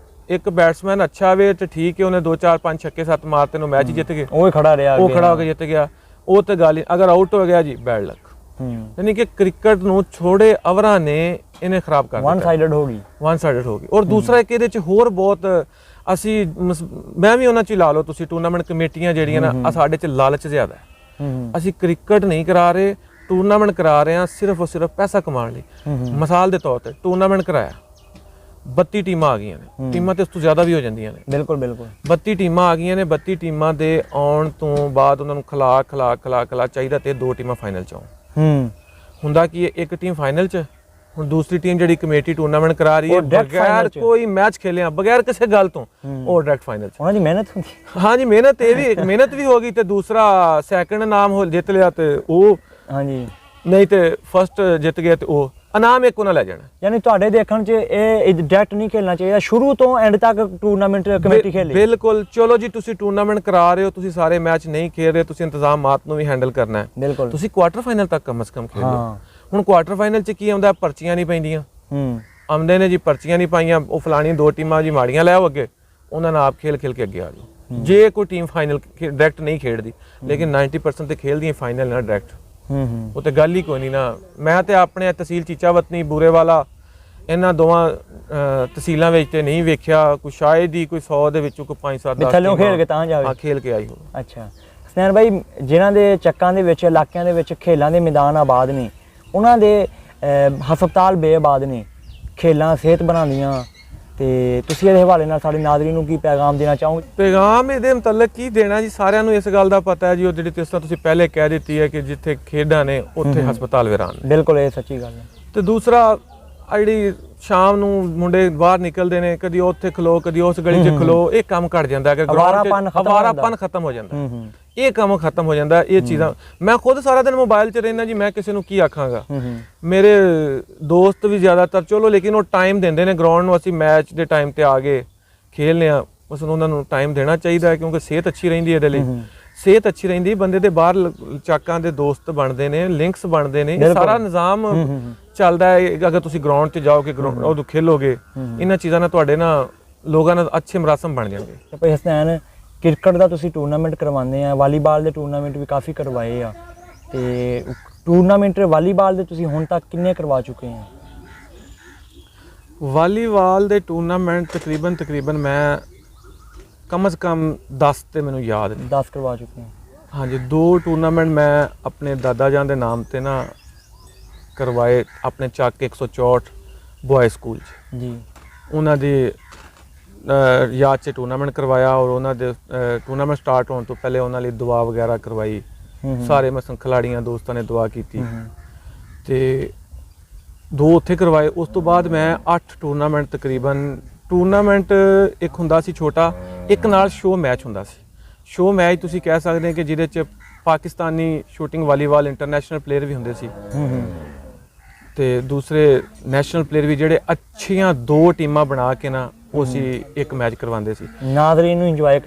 ਇੱਕ ਬੈਟਸਮੈਨ ਅੱਛਾ ਵੇ ਤੇ ਠੀਕ ਹੈ, ਉਹਨੇ 2-4-5 ਛੱਕੇ 7 ਮਾਰਤੇ ਨੂੰ ਮੈਚ ਜਿੱਤ ਗਏ, ਉਹ ਖੜਾ ਹੋ ਕੇ ਜਿੱਤ ਗਿਆ, ਉਹ ਤੇ ਗੱਲ। ਅਗਰ ਆਊਟ ਹੋ ਗਿਆ ਜੀ, ਬੈਡ ਲੱਕ। ਯਾਨੀ ਕਿ ਕ੍ਰਿਕਟ ਨੂੰ ਛੋੜੇ ਓਵਰਾਂ ਨੇ ਇਹਨੇ ਖਰਾਬ ਕਰ ਦਿੱਤਾ, ਵਨ ਸਾਈਡਡ ਹੋ ਗਈ। ਔਰ ਦੂਸਰਾ ਇੱਕ ਇਹਦੇ ਚ ਹੋਰ ਬਹੁਤ ਅਸੀਂ, ਮੈਂ ਵੀ ਉਹਨਾਂ ਚ ਲਾ ਲਓ ਤੁਸੀਂ, ਟੂਰਨਾਮੈਂਟ ਕਮੇਟੀਆਂ ਜਿਹੜੀਆਂ ਨਾ, ਸਾਡੇ ਚ ਲਾਲਚ ਜ਼ਿਆਦਾ ਹੈ। ਅਸੀਂ ਕ੍ਰਿਕਟ ਨਹੀਂ ਕਰਾ ਰਹੇ, ਟੂਰਨਾਮੈਂਟ ਕਰਾ ਰਹੇ ਹਾਂ ਸਿਰਫ ਔਰ ਸਿਰਫ ਪੈਸਾ ਕਮਾਉਣ ਲਈ। ਮਿਸਾਲ ਦੇ ਤੌਰ ਤੇ ਟੂਰਨਾਮੈਂਟ ਕਰਾਇਆ, 32 ਟੀਮਾਂ ਆ ਗਈਆਂ ਨੇ, ਟੀਮਾਂ ਤੇ ਉਸ ਤੋਂ ਜ਼ਿਆਦਾ ਵੀ ਹੋ ਜਾਂਦੀਆਂ ਨੇ। ਬਿਲਕੁਲ 32 ਟੀਮਾਂ ਆ ਗਈਆਂ ਨੇ। 32 ਟੀਮਾਂ ਦੇ ਆਉਣ ਤੋਂ ਬਾਅਦ ਉਹਨਾਂ ਨੂੰ ਖਿਲਾ ਚਾਹੀਦਾ ਤੇ 2 ਟੀਮਾਂ ਫਾਈਨਲ ਚ ਆਉਣ। ਹੁੰਦਾ ਕੀ ਇੱਕ ਟੀਮ ਫਾਈਨਲ ਚ, ਹੁਣ ਦੂਸਰੀ ਟੀਮ ਜਿਹੜੀ ਕਮੇਟੀ ਟੂਰਨਾਮੈਂਟ ਕਰਾ ਰਹੀ ਹੈ, ਬਗੈਰ ਕੋਈ ਮੈਚ ਖੇਲਿਆ, ਬਗੈਰ ਕਿਸੇ ਗੱਲ ਤੋਂ, ਉਹ ਡਾਇਰੈਕਟ ਫਾਈਨਲ ਚ। ਉਹਨਾਂ ਦੀ ਮਿਹਨਤ ਹੁੰਦੀ। ਹਾਂਜੀ, ਮਿਹਨਤ ਇਹ ਵੀ, ਇੱਕ ਮਿਹਨਤ ਵੀ ਹੋ ਗਈ, ਤੇ ਦੂਸਰਾ ਸੈਕੰਡ ਨਾਮ ਜਿੱਤ ਲਿਆ ਤੇ ਉਹ, ਨਹੀਂ ਤੇ ਫਸਟ ਜਿੱਤ ਗਿਆ ਤੇ ਉਹ ਇਨਾਮ ਇੱਕ ਉਹਨਾਂ ਲੈ ਜਾਣਾ। ਯਾਨੀ ਤੁਹਾਡੇ ਦੇਖਣ 'ਚ ਇਹ ਡਾਇਰੈਕਟ ਨਹੀਂ ਖੇਲਣਾ ਚਾਹੀਦਾ, ਸ਼ੁਰੂ ਤੋਂ ਐਂਡ ਤੱਕ ਟੂਰਨਾਮੈਂਟ ਕਮੇਟੀ ਖੇਲੇ। ਬਿਲਕੁਲ। ਚਲੋ ਜੀ, ਤੁਸੀਂ ਟੂਰਨਾਮੈਂਟ ਕਰਾ ਰਹੇ ਹੋ, ਤੁਸੀਂ ਸਾਰੇ ਮੈਚ ਨਹੀਂ ਖੇਡ ਰਹੇ, ਤੁਸੀਂ ਇੰਤਜ਼ਾਮਾਤ ਨੂੰ ਵੀ ਹੈਂਡਲ ਕਰਨਾ ਹੈ। ਬਿਲਕੁਲ। ਤੁਸੀਂ ਕੁਆਟਰ ਫਾਈਨਲ ਤੱਕ ਕਮ ਸੇ ਕਮ ਖੇਲੋ। ਹੁਣ ਕੁਆਟਰ ਫਾਈਨਲ 'ਚ ਕੀ ਆਉਂਦਾ? ਪਰਚੀਆਂ ਨਹੀਂ ਪੈਂਦੀਆਂ। ਆਉਂਦੇ ਨੇ ਜੀ, ਪਰਚੀਆਂ ਨਹੀਂ ਪਾਈਆਂ, ਉਹ ਫਲਾਣੀ 2 ਟੀਮਾਂ ਜੀ ਮਾੜੀਆਂ ਲੈ ਆਓ ਅੱਗੇ, ਉਹਨਾਂ ਨਾਲ ਆਪ ਖੇਲ ਕੇ ਅੱਗੇ ਆ ਜਾਓ। ਜੇ ਕੋਈ ਟੀਮ ਫਾਈਨਲ ਡਾਇਰੈਕਟ ਨਹੀਂ ਖੇਡਦੀ, ਲੇਕਿਨ 90% ਤੇ ਖੇਲਦੀਆਂ ਫਾਈਨਲ ਨਾਲ ਡਾਇਰੈਕਟ, ਉਹ ਤੇ ਗੱਲ ਹੀ ਕੋਈ ਨਹੀਂ ਨਾ। ਮੈਂ ਤੇ ਆਪਣੇ ਤਹਿਸੀਲ ਚੀਚਾਵਤਨੀ, ਬੂਰੇਵਾਲਾ, ਇਹਨਾਂ ਦੋਵਾਂ ਤਹਿਸੀਲਾਂ ਵਿੱਚ ਤੇ ਨਹੀਂ ਵੇਖਿਆ ਕੋਈ, ਸ਼ਾਇਦ ਹੀ ਕੋਈ 100 ਦੇ ਵਿੱਚੋਂ ਕੋਈ 5-7 ਥੱਲੇ ਖੇਲ ਕੇ ਤਾਂ ਜਾਵੇ, ਖੇਲ ਕੇ ਆਈ ਹੋਵੇ। ਅੱਛਾ ਹਸਨੈਨ ਭਾਈ, ਜਿਨ੍ਹਾਂ ਦੇ ਚੱਕਾਂ ਦੇ ਵਿੱਚ, ਇਲਾਕਿਆਂ ਦੇ ਵਿੱਚ ਖੇਲਾਂ ਦੇ ਮੈਦਾਨ ਆਬਾਦ ਨੇ, ਉਹਨਾਂ ਦੇ ਹਸਪਤਾਲ ਬੇਆਬਾਦ ਨੇ, ਖੇਲਾਂ ਸਿਹਤ ਬਣਾਉਂਦੀਆਂ, ਤੇ ਤੁਸੀਂ ਇਹਦੇ ਹਵਾਲੇ ਨਾਲ ਸਾਡੇ ਨਾਜ਼ਰੀਨ ਨੂੰ ਕੀ ਪੈਗਾਮ ਦੇਣਾ ਚਾਹੋਗੇ? ਪੈਗਾਮ ਇਹਦੇ ਮੁਤਲਕ ਕੀ ਦੇਣਾ ਜੀ, ਸਾਰਿਆਂ ਨੂੰ ਇਸ ਗੱਲ ਦਾ ਪਤਾ ਹੈ ਜੀ, ਉਹ ਜਿਹੜੀ ਜਿਸ ਤਰ੍ਹਾਂ ਤੁਸੀਂ ਪਹਿਲੇ ਕਹਿ ਦਿੱਤੀ ਹੈ ਕਿ ਜਿੱਥੇ ਖੇਡਾਂ ਨੇ ਉੱਥੇ ਹਸਪਤਾਲ ਵੀਰਾਨ ਨੇ। ਬਿਲਕੁਲ, ਇਹ ਸੱਚੀ ਗੱਲ ਹੈ। ਤੇ ਦੂਸਰਾ, ਆ ਜਿਹੜੀ ਸ਼ਾਮ ਨੂੰ ਮੁੰਡੇ ਬਾਹਰ ਨਿਕਲਦੇ ਨੇ, ਕਦੀ ਉੱਥੇ ਖਲੋ ਕਦੀ ਉਸ ਗਲੀ 'ਚ ਖਲੋ, ਇਹ ਕੰਮ ਘਟ ਜਾਂਦਾ ਅਗਰ ਗਰਾਊਂਡ 'ਚ ਅਵਾਰਾਪਨ ਖਤਮ ਹੋ ਜਾਂਦਾ, ਇਹ ਕੰਮ ਖਤਮ ਹੋ ਜਾਂਦਾ। ਇਹ ਚੀਜ਼ਾਂ ਮੈਂ ਖੁਦ ਸਾਰਾ ਦਿਨ ਮੋਬਾਈਲ 'ਚ ਰਹਿਣਾ ਜੀ, ਮੈਂ ਕਿਸੇ ਨੂੰ ਕੀ ਆਖਾਂਗਾ। ਮੇਰੇ ਦੋਸਤ ਵੀ ਜ਼ਿਆਦਾਤਰ ਚਲੋ ਲੇਕਿਨ ਉਹ ਟਾਈਮ ਦਿੰਦੇ ਨੇ ਗਰਾਊਂਡ ਨੂੰ, ਅਸੀਂ ਮੈਚ ਦੇ ਟਾਈਮ ਤੇ ਆ ਗਏ ਖੇਲਨੇ ਆ, ਬਸ ਉਹਨਾਂ ਨੂੰ ਟਾਈਮ ਦੇਣਾ ਚਾਹੀਦਾ ਹੈ ਕਿਉਂਕਿ ਸਿਹਤ ਅੱਛੀ ਰਹਿੰਦੀ ਹੈ ਇਹਦੇ ਲਈ। ਸਿਹਤ ਅੱਛੀ ਰਹਿੰਦੀ, ਬੰਦੇ ਦੇ ਬਾਹਰ ਚਾਕਾਂ ਦੇ ਦੋਸਤ ਬਣਦੇ ਨੇ, ਲਿੰਕਸ ਬਣਦੇ ਨੇ, ਇਹ ਸਾਰਾ ਨਿਜ਼ਾਮ ਚੱਲਦਾ ਹੈ। ਅਗਰ ਤੁਸੀਂ ਗਰਾਊਂਡ 'ਚ ਜਾਓਗੇ, ਉਦੋਂ ਖੇਲੋਗੇ, ਇਹਨਾਂ ਚੀਜ਼ਾਂ ਨਾਲ ਤੁਹਾਡੇ ਨਾਲ ਲੋਕਾਂ ਨਾਲ ਅੱਛੇ ਮਰਾਸਮ ਬਣ ਜਾਣਗੇ। ਭਾਈ ਹਸਨੈਨ, ਕ੍ਰਿਕਟ ਦਾ ਤੁਸੀਂ ਟੂਰਨਾਮੈਂਟ ਕਰਵਾਉਂਦੇ ਆ, ਵਾਲੀਬਾਲ ਦੇ ਟੂਰਨਾਮੈਂਟ ਵੀ ਕਾਫੀ ਕਰਵਾਏ ਆ, ਤੇ ਟੂਰਨਾਮੈਂਟ ਵਾਲੀਬਾਲ ਦੇ ਤੁਸੀਂ ਹੁਣ ਤੱਕ ਕਿੰਨੇ ਕਰਵਾ ਚੁੱਕੇ ਆ? ਵਾਲੀਬਾਲ ਦੇ ਟੂਰਨਾਮੈਂਟ ਤਕਰੀਬਨ ਮੈਂ ਕਮ ਸੇ ਕਮ 10 ਤੇ ਮੈਨੂੰ ਯਾਦ ਨੇ। 10 ਕਰਵਾ ਚੁੱਕੇ ਹਾਂ। ਹਾਂਜੀ, 2 ਟੂਰਨਾਮੈਂਟ ਮੈਂ ਆਪਣੇ ਦਾਦਾ ਜਾਨ ਦੇ ਨਾਮ ਤੇ ਨਾ ਕਰਵਾਏ, ਆਪਣੇ ਚੱਕ 164 ਬॉय ਸਕੂਲ 'ਚ ਜੀ। ਉਹਨਾਂ ਦੀ ਯਾਦ 'ਚ ਟੂਰਨਾਮੈਂਟ ਕਰਵਾਇਆ, ਔਰ ਉਹਨਾਂ ਦੇ ਟੂਰਨਾਮੈਂਟ ਸਟਾਰਟ ਹੋਣ ਤੋਂ ਪਹਿਲੇ ਉਹਨਾਂ ਲਈ ਦੁਆ ਵਗੈਰਾ ਕਰਵਾਈ। ਸਾਰੇ ਮਸਲ ਖਿਲਾੜੀਆਂ ਦੋਸਤਾਂ ਨੇ ਦੁਆ ਕੀਤੀ ਤੇ 2 ਉੱਥੇ ਕਰਵਾਏ। ਉਸ ਤੋਂ ਬਾਅਦ ਮੈਂ 8 ਟੂਰਨਾਮੈਂਟ ਟੂਰਨਾਮੈਂਟ ਇੱਕ ਹੁੰਦਾ ਸੀ ਛੋਟਾ, ਇੱਕ ਨਾਲ ਸ਼ੋਅ ਮੈਚ ਹੁੰਦਾ ਸੀ। ਸ਼ੋਅ ਮੈਚ ਤੁਸੀਂ ਕਹਿ ਸਕਦੇ ਹੋ ਕਿ ਜਿਹਦੇ 'ਚ Pakistani shooting volleyball international player ਵੀ ਹੁੰਦੇ ਸੀ ਤੇ ਦੂਸਰੇ ਨੈਸ਼ਨਲ ਪਲੇਅਰ ਵੀ, ਜਿਹੜੇ ਅੱਛੀਆਂ 2 ਟੀਮਾਂ ਬਣਾ ਕੇ ਨਾ ਉਹ ਸੀ ਇੱਕ ਮੈਚ ਕਰਵਾਉਂਦੇ ਸੀ। ਨਾਜ਼ਰੀਨ ਨੂੰ ਇੰਜੋਏ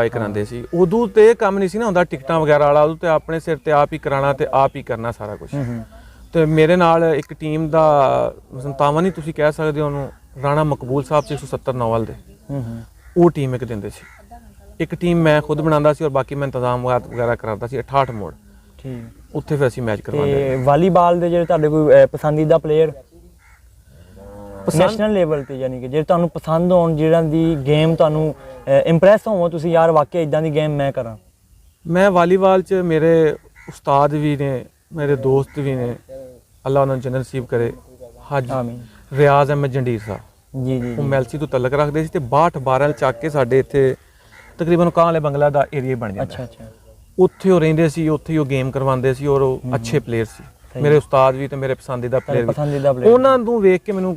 ਕਰਾਉਂਦੇ ਸੀ। ਉਦੋਂ ਤੇ ਇਹ ਕੰਮ ਨਹੀਂ ਸੀ ਨਾ ਹੁੰਦਾ ਟਿਕਟਾਂ ਵਗੈਰਾ ਵਾਲਾ, ਉਦੋਂ ਤੇ ਆਪਣੇ ਸਿਰ ਤੇ ਆਪ ਹੀ ਕਰਾਉਣਾ ਤੇ ਆਪ ਹੀ ਕਰਨਾ ਸਾਰਾ ਕੁਝ। ਤੇ ਮੇਰੇ ਨਾਲ ਇੱਕ ਟੀਮ ਦਾ ਤਾਵਾਂ ਨਹੀਂ ਤੁਸੀਂ ਕਹਿ ਸਕਦੇ ਉਹਨੂੰ, ਰਾਣਾ ਮਕਬੂਲ ਸਾਹਿਬ 170 ਨੋਵਲ ਦੇ, ਉਹ ਟੀਮ ਇੱਕ ਦਿੰਦੇ ਸੀ। ਇੱਕ ਟੀਮ ਮੈਂ ਖੁਦ ਬਣਾਉਂਦਾ ਸੀ ਔਰ ਬਾਕੀ ਮੈਂ ਇੰਤਜ਼ਾਮ ਵਗੈਰਾ ਕਰਾਉਂਦਾ ਸੀ। 68 ਮੋੜ ਠੀਕ, ਉੱਥੇ ਫਿਰ ਅਸੀਂ ਮੈਚ ਕਰਵਾਉਂਦੇ। ਤੇ ਵਾਲੀਬਾਲ ਦੇ ਜਿਹੜੇ ਤੁਹਾਡੇ ਕੋਈ ਪਸੰਦੀਦਾ ਪਲੇਅਰ ਨੈਸ਼ਨਲ ਲੈਵਲ ਤੇ, ਯਾਨੀ ਕਿ ਜਿਹੜੇ ਤੁਹਾਨੂੰ ਪਸੰਦ ਹੋਣ, ਜਿਹੜਾ ਦੀ ਗੇਮ ਤੁਹਾਨੂੰ ਇੰਪ੍ਰੈਸ ਹੋਵੋ ਤੁਸੀਂ, ਯਾਰ ਵਾਕਿਆ ਇਦਾਂ ਦੀ ਗੇਮ ਮੈਂ ਕਰਾਂ? ਮੈਂ ਵਾਲੀਬਾਲ 'ਚ ਮੇਰੇ ਉਸਤਾਦ ਵੀ ਨੇ, ਮੇਰੇ ਦੋਸਤ ਵੀ ਨੇ, ਅੱਲਾ ਉਹਨਾਂ ਨੂੰ ਜੰਨਤ ਨਸੀਬ ਕਰੇ, ਆਮੀਨ, ਰਿਆਜ਼ ਅਹਿਮਦ ਜੰਡੀਰ ਸਾਹਿਬ ਜੀ। ਉਹ ਮੈਲਸੀ ਤੋਂ ਤਲਕ ਰੱਖਦੇ ਸੀ ਤੇ 62 ਚੱਕ ਕੇ ਸਾਡੇ ਇੱਥੇ ਤਕਰੀਬਨ ਕਾਂ ਵਾਲੇ ਬੰਗਲਾ ਦਾ ਏਰੀਆ ਬਣ ਜਾਂਦਾ। ਉੱਥੇ ਉਹ ਰਹਿੰਦੇ ਸੀ, ਉੱਥੇ ਉਹ ਗੇਮ ਕਰਵਾਉਂਦੇ ਸੀ ਔਰ ਉਹ ਅੱਛੇ ਪਲੇਅਰ ਸੀ। ਮੇਰੇ ਉਸਤਾਦ ਵੀ ਤੇ ਮੇਰੇ ਪਸੰਦੀਦਾ ਪਲੇਅਰ ਵੀ। ਉਹਨਾਂ ਨੂੰ ਵੇਖ ਕੇ ਮੈਨੂੰ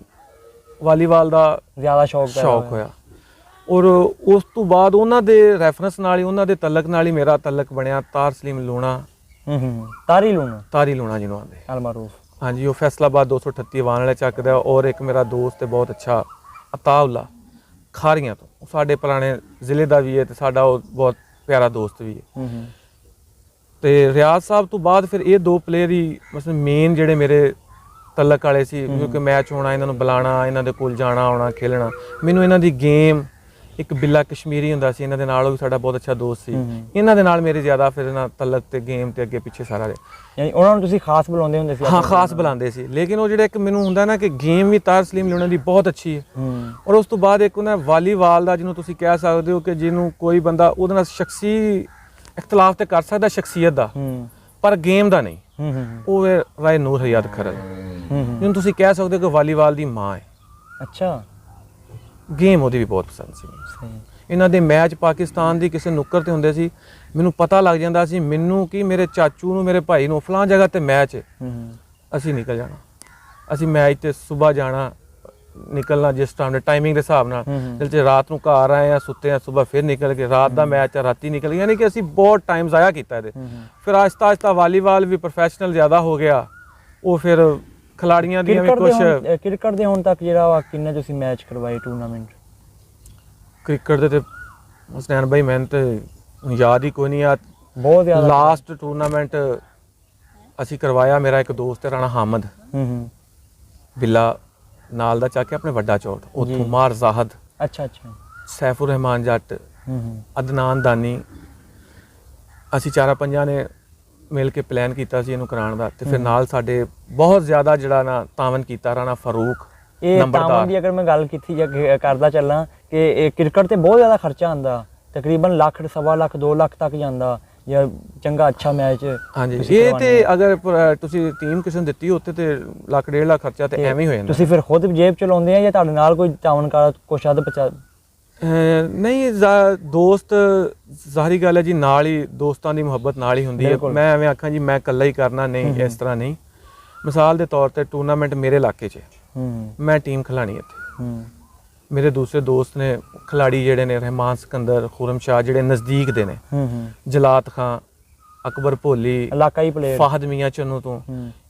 ਵਾਲੀਬਾਲ ਦਾ ਜ਼ਿਆਦਾ ਸ਼ੌਕ ਹੋਇਆ ਔਰ ਉਸ ਤੋਂ ਬਾਅਦ ਉਹਨਾਂ ਦੇ ਰੈਫਰੈਂਸ ਨਾਲ ਹੀ, ਉਹਨਾਂ ਦੇ ਤਲਕ ਨਾਲ ਹੀ ਮੇਰਾ ਤਲਕ ਬਣਿਆ ਤਾਰ ਸਲੀਮ ਲੂਣਾ, ਤਾਰੀ ਲੂਣਾ ਜਿਹਨੂੰ ਆਉਂਦੇ ਅਲਮਾਰੂਫ। ਹਾਂਜੀ, ਉਹ ਫੈਸਲਾਬਾਦ 238 ਆਵਾਨ ਵਾਲੇ ਚੱਕ ਦਾ। ਔਰ ਇੱਕ ਮੇਰਾ ਦੋਸਤ ਹੈ ਬਹੁਤ ਅੱਛਾ, ਅਤਾਉਲਾ ਖਾਰੀਆਂ ਤੋਂ, ਸਾਡੇ ਪੁਰਾਣੇ ਜ਼ਿਲ੍ਹੇ ਦਾ ਵੀ ਹੈ ਤੇ ਸਾਡਾ ਉਹ ਬਹੁਤ ਪਿਆਰਾ ਦੋਸਤ ਵੀ ਹੈ। ਤੇ ਰਿਆਜ਼ ਸਾਹਿਬ ਤੋਂ ਬਾਅਦ ਫਿਰ ਇਹ 2 ਪਲੇਅਰ ਹੀ ਮਤਲਬ ਮੇਨ ਜਿਹੜੇ ਮੇਰੇ ਤਲਕ ਵਾਲੇ ਸੀ, ਕਿਉਂਕਿ ਮੈਚ ਹੋਣਾ, ਇਹਨਾਂ ਨੂੰ ਬੁਲਾਉਣਾ, ਇਹਨਾਂ ਦੇ ਕੋਲ ਜਾਣਾ ਆਉਣਾ, ਖੇਲਣਾ। ਮੈਨੂੰ ਇਹਨਾਂ ਦੀ ਗੇਮ, ਇੱਕ ਬਿੱਲਾ ਕਸ਼ਮੀਰੀ ਹੁੰਦਾ ਸੀ ਇਹਨਾਂ ਦੇ ਨਾਲ, ਉਹ ਵੀ ਸਾਡਾ ਬਹੁਤ ਅੱਛਾ ਦੋਸਤ ਸੀ। ਇਹਨਾਂ ਦੇ ਨਾਲ ਮੇਰੇ ਜ਼ਿਆਦਾ ਫਿਰ ਨਾ ਤਲਕ ਤੇ ਗੇਮ ਤੇ ਅੱਗੇ ਪਿੱਛੇ ਸਾਰਾ ਰਿਹਾ। ਯਾਨੀ ਉਹਨਾਂ ਨੂੰ ਤੁਸੀਂ ਖਾਸ ਬੁਲਾਉਂਦੇ ਹੁੰਦੇ ਸੀ? ਹਾਂ, ਖਾਸ ਬੁਲਾਉਂਦੇ ਸੀ। ਲੇਕਿਨ ਉਹ ਜਿਹੜਾ ਇੱਕ ਮੈਨੂੰ ਹੁੰਦਾ ਨਾ ਕਿ ਗੇਮ ਵੀ ਤਾਰ ਸਲੀਮ ਲੂਣਾ ਦੀ ਬਹੁਤ ਅੱਛੀ ਹੈ। ਔਰ ਉਸ ਤੋਂ ਬਾਅਦ ਇੱਕ ਉਹਨਾਂ ਵਾਲੀਬਾਲ ਦਾ, ਜਿਹਨੂੰ ਤੁਸੀਂ ਕਹਿ ਸਕਦੇ ਹੋ ਕਿ ਜਿਹਨੂੰ ਕੋਈ ਬੰਦਾ ਉਹਦੇ ਨਾਲ ਸ਼ਖਸੀ ਇਖਤਲਾਫ ਤੇ ਕਰ ਸਕਦਾ ਸ਼ਖਸੀਅਤ ਦਾ, ਪਰ ਗੇਮ ਦਾ ਨਹੀਂ, ਉਹ ਹੈ ਰਾਏ ਨੂਰ ਹਯਾਤ ਖਰਲ, ਜਿਹਨੂੰ ਤੁਸੀਂ ਕਹਿ ਸਕਦੇ ਹੋ ਕਿ ਵਾਲੀਬਾਲ ਦੀ ਮਾਂ ਹੈ। ਅੱਛਾ। ਗੇਮ ਉਹਦੀ ਵੀ ਬਹੁਤ ਪਸੰਦ ਸੀ। ਇਹਨਾਂ ਦੇ ਮੈਚ ਪਾਕਿਸਤਾਨ ਦੀ ਕਿਸੇ ਨੁੱਕਰ ਤੇ ਹੁੰਦੇ ਸੀ, ਮੈਨੂੰ ਪਤਾ ਲੱਗ ਜਾਂਦਾ ਸੀ, ਮੈਨੂੰ ਕੀ ਮੇਰੇ ਚਾਚੂ ਨੂੰ, ਮੇਰੇ ਭਾਈ ਨੂੰ, ਫਲਾਂ ਜਗ੍ਹਾ ਤੇ ਮੈਚ ਹੈ, ਅਸੀਂ ਨਿਕਲ ਜਾਣਾ। ਅਸੀਂ ਮੈਚ ਤੇ ਸਵੇਰ ਜਾਣਾ, ਨਿਕਲਣਾ ਜਿਸ ਟਾਈਮਿੰਗ ਦੇ ਹਿਸਾਬ ਨਾਲ। ਜੇ ਰਾਤ ਨੂੰ ਘਰ ਆਏ ਆ, ਸੁੱਤੇ ਆ, ਸਵੇਰ ਫਿਰ ਨਿਕਲ ਕੇ, ਰਾਤ ਦਾ ਮੈਚ ਆ, ਰਾਤੀ ਨਿਕਲ ਗਏ। ਯਾਨੀ ਕਿ ਅਸੀਂ ਬਹੁਤ ਟਾਈਮ ਜ਼ਾਇਆ ਕੀਤਾ ਇਹਦੇ। ਫਿਰ ਆਹਿਸਤਾ ਆਹਿਸਤਾ ਵਾਲੀਬਾਲ ਵੀ ਪ੍ਰੋਫੈਸ਼ਨਲ ਜ਼ਿਆਦਾ ਹੋ ਗਿਆ। ਉਹ ਫਿਰ ਖਿਲਾੜੀਆਂ ਦੀਆਂ ਵੀ ਕੁਝ ਕ੍ਰਿਕਟ ਦੇ ਹੁਣ ਤੱਕ ਜਿਹੜਾ ਵਾ ਕਿੰਨੇ ਤੁਸੀਂ ਮੈਚ ਕਰਵਾਏ ਟੂਰਨਾਮੈਂਟ? ਕ੍ਰਿਕਟ ਦੇ ਤੇ ਹਸਨੈਨ ਭਾਈ ਮੈਨੂੰ ਤੇ ਯਾਦ ਹੀ ਕੋਈ ਨਹੀਂ ਆ। ਬਹੁਤ ਜ਼ਿਆਦਾ। ਲਾਸਟ ਟੂਰਨਾਮੈਂਟ ਅਸੀਂ ਕਰਵਾਇਆ, ਮੇਰਾ ਇੱਕ ਦੋਸਤ ਹੈ ਰਾਣਾ ਹਾਮਦ, ਬਿੱਲਾ ਨਾਲ ਦਾ ਚੱਕ ਕੇ ਆਪਣੇ ਵੱਡਾ ਚੌੜ, ਉੱਥੋਂ ਮਾਰ ਜ਼ਾਹਦ, ਅੱਛਾ, ਸੈਫੁਰ ਰਹਿਮਾਨ ਜੱਟ, ਅਦਨਾਨ ਦਾਨੀ, ਅਸੀਂ 4-5 ਨੇ ਮਿਲ ਕੇ ਪਲਾਨ ਕੀਤਾ ਸੀ ਇਹਨੂੰ ਕਰਾਉਣ ਦਾ। ਤੇ ਫਿਰ ਨਾਲ ਸਾਡੇ ਬਹੁਤ ਜ਼ਿਆਦਾ ਜਿਹੜਾ ਨਾ ਤਾਵਨ ਕੀਤਾ ਰਾਣਾ ਫਾਰੂਕ ਨੰਬਰਦਾਰ ਦੀ। ਅਗਰ ਮੈਂ ਗੱਲ ਕੀਤੀ ਜਾਂ ਕਰਦਾ ਚੱਲਾਂ ਕਿ ਕ੍ਰਿਕਟ ਤੇ ਬਹੁਤ ਜ਼ਿਆਦਾ ਖਰਚਾ ਆਉਂਦਾ, ਤਕਰੀਬਨ ਲੱਖ, 1.25 ਲੱਖ, 2 ਲੱਖ ਤੱਕ ਜਾਂਦਾ ਜਾਂ ਚੰਗਾ ਅੱਛਾ ਮੈਚ। ਹਾਂਜੀ, ਇਹ ਤੇ ਅਗਰ ਤੁਸੀਂ ਟੀਮ ਕਿਸੇ ਨੂੰ ਦਿੱਤੀ ਉੱਥੇ ਤੇ ਲੱਖ 1.5 ਲੱਖ ਖਰਚਾ ਤੇ ਐਵੇਂ ਹੀ ਹੋ ਜਾਂਦਾ। ਤੁਸੀਂ ਫਿਰ ਖੁਦ ਜੇਬ ਚਲਾਉਂਦੇ ਆ ਜਾਂ ਤੁਹਾਡੇ ਨਾਲ ਕੋਈ ਤਾਵਨਕਾਰ ਕੁਛ ਹੱਦ ਪਹੁੰਚਾ? ਨਹੀਂ, ਦੋਸਤ ਜ਼ਾਹਰੀ ਗੱਲ ਹੈ ਜੀ, ਨਾਲ ਹੀ ਦੋਸਤਾਂ ਦੀ ਮੁਹੱਬਤ ਨਾਲ ਹੀ ਹੁੰਦੀ ਹੈ। ਮੈਂ ਐਵੇਂ ਆਖਾਂ ਜੀ ਮੈਂ ਇਕੱਲਾ ਹੀ ਕਰਨਾ, ਨਹੀਂ, ਇਸ ਤਰ੍ਹਾਂ ਨਹੀਂ। ਮਿਸਾਲ ਦੇ ਤੌਰ ਤੇ ਟੂਰਨਾਮੈਂਟ ਮੇਰੇ ਇਲਾਕੇ 'ਚ ਮੈਂ ਟੀਮ ਖਿਲਾਣੀ ਇੱਥੇ। ਹੂੰ ਮੇਰੇ ਦੂਸਰੇ ਦੋਸਤ ਨੇ ਖਿਲਾੜੀ ਜਿਹੜੇ ਨੇ ਰਹਿਮਾਨ ਸਿਕੰਦਰ, ਖੁਰਮ ਸ਼ਾਹ ਜਿਹੜੇ ਨਜ਼ਦੀਕ ਦੇ ਨੇ, ਜਲਾਤ ਖਾਂ, ਅਕਬਰ ਭੋਲੀ, ਇਲਾਕਾਈ ਪਲੇਅਰ, ਫਾਹਦ ਮੀਆਂ ਚੰਨੂ ਤੋਂ,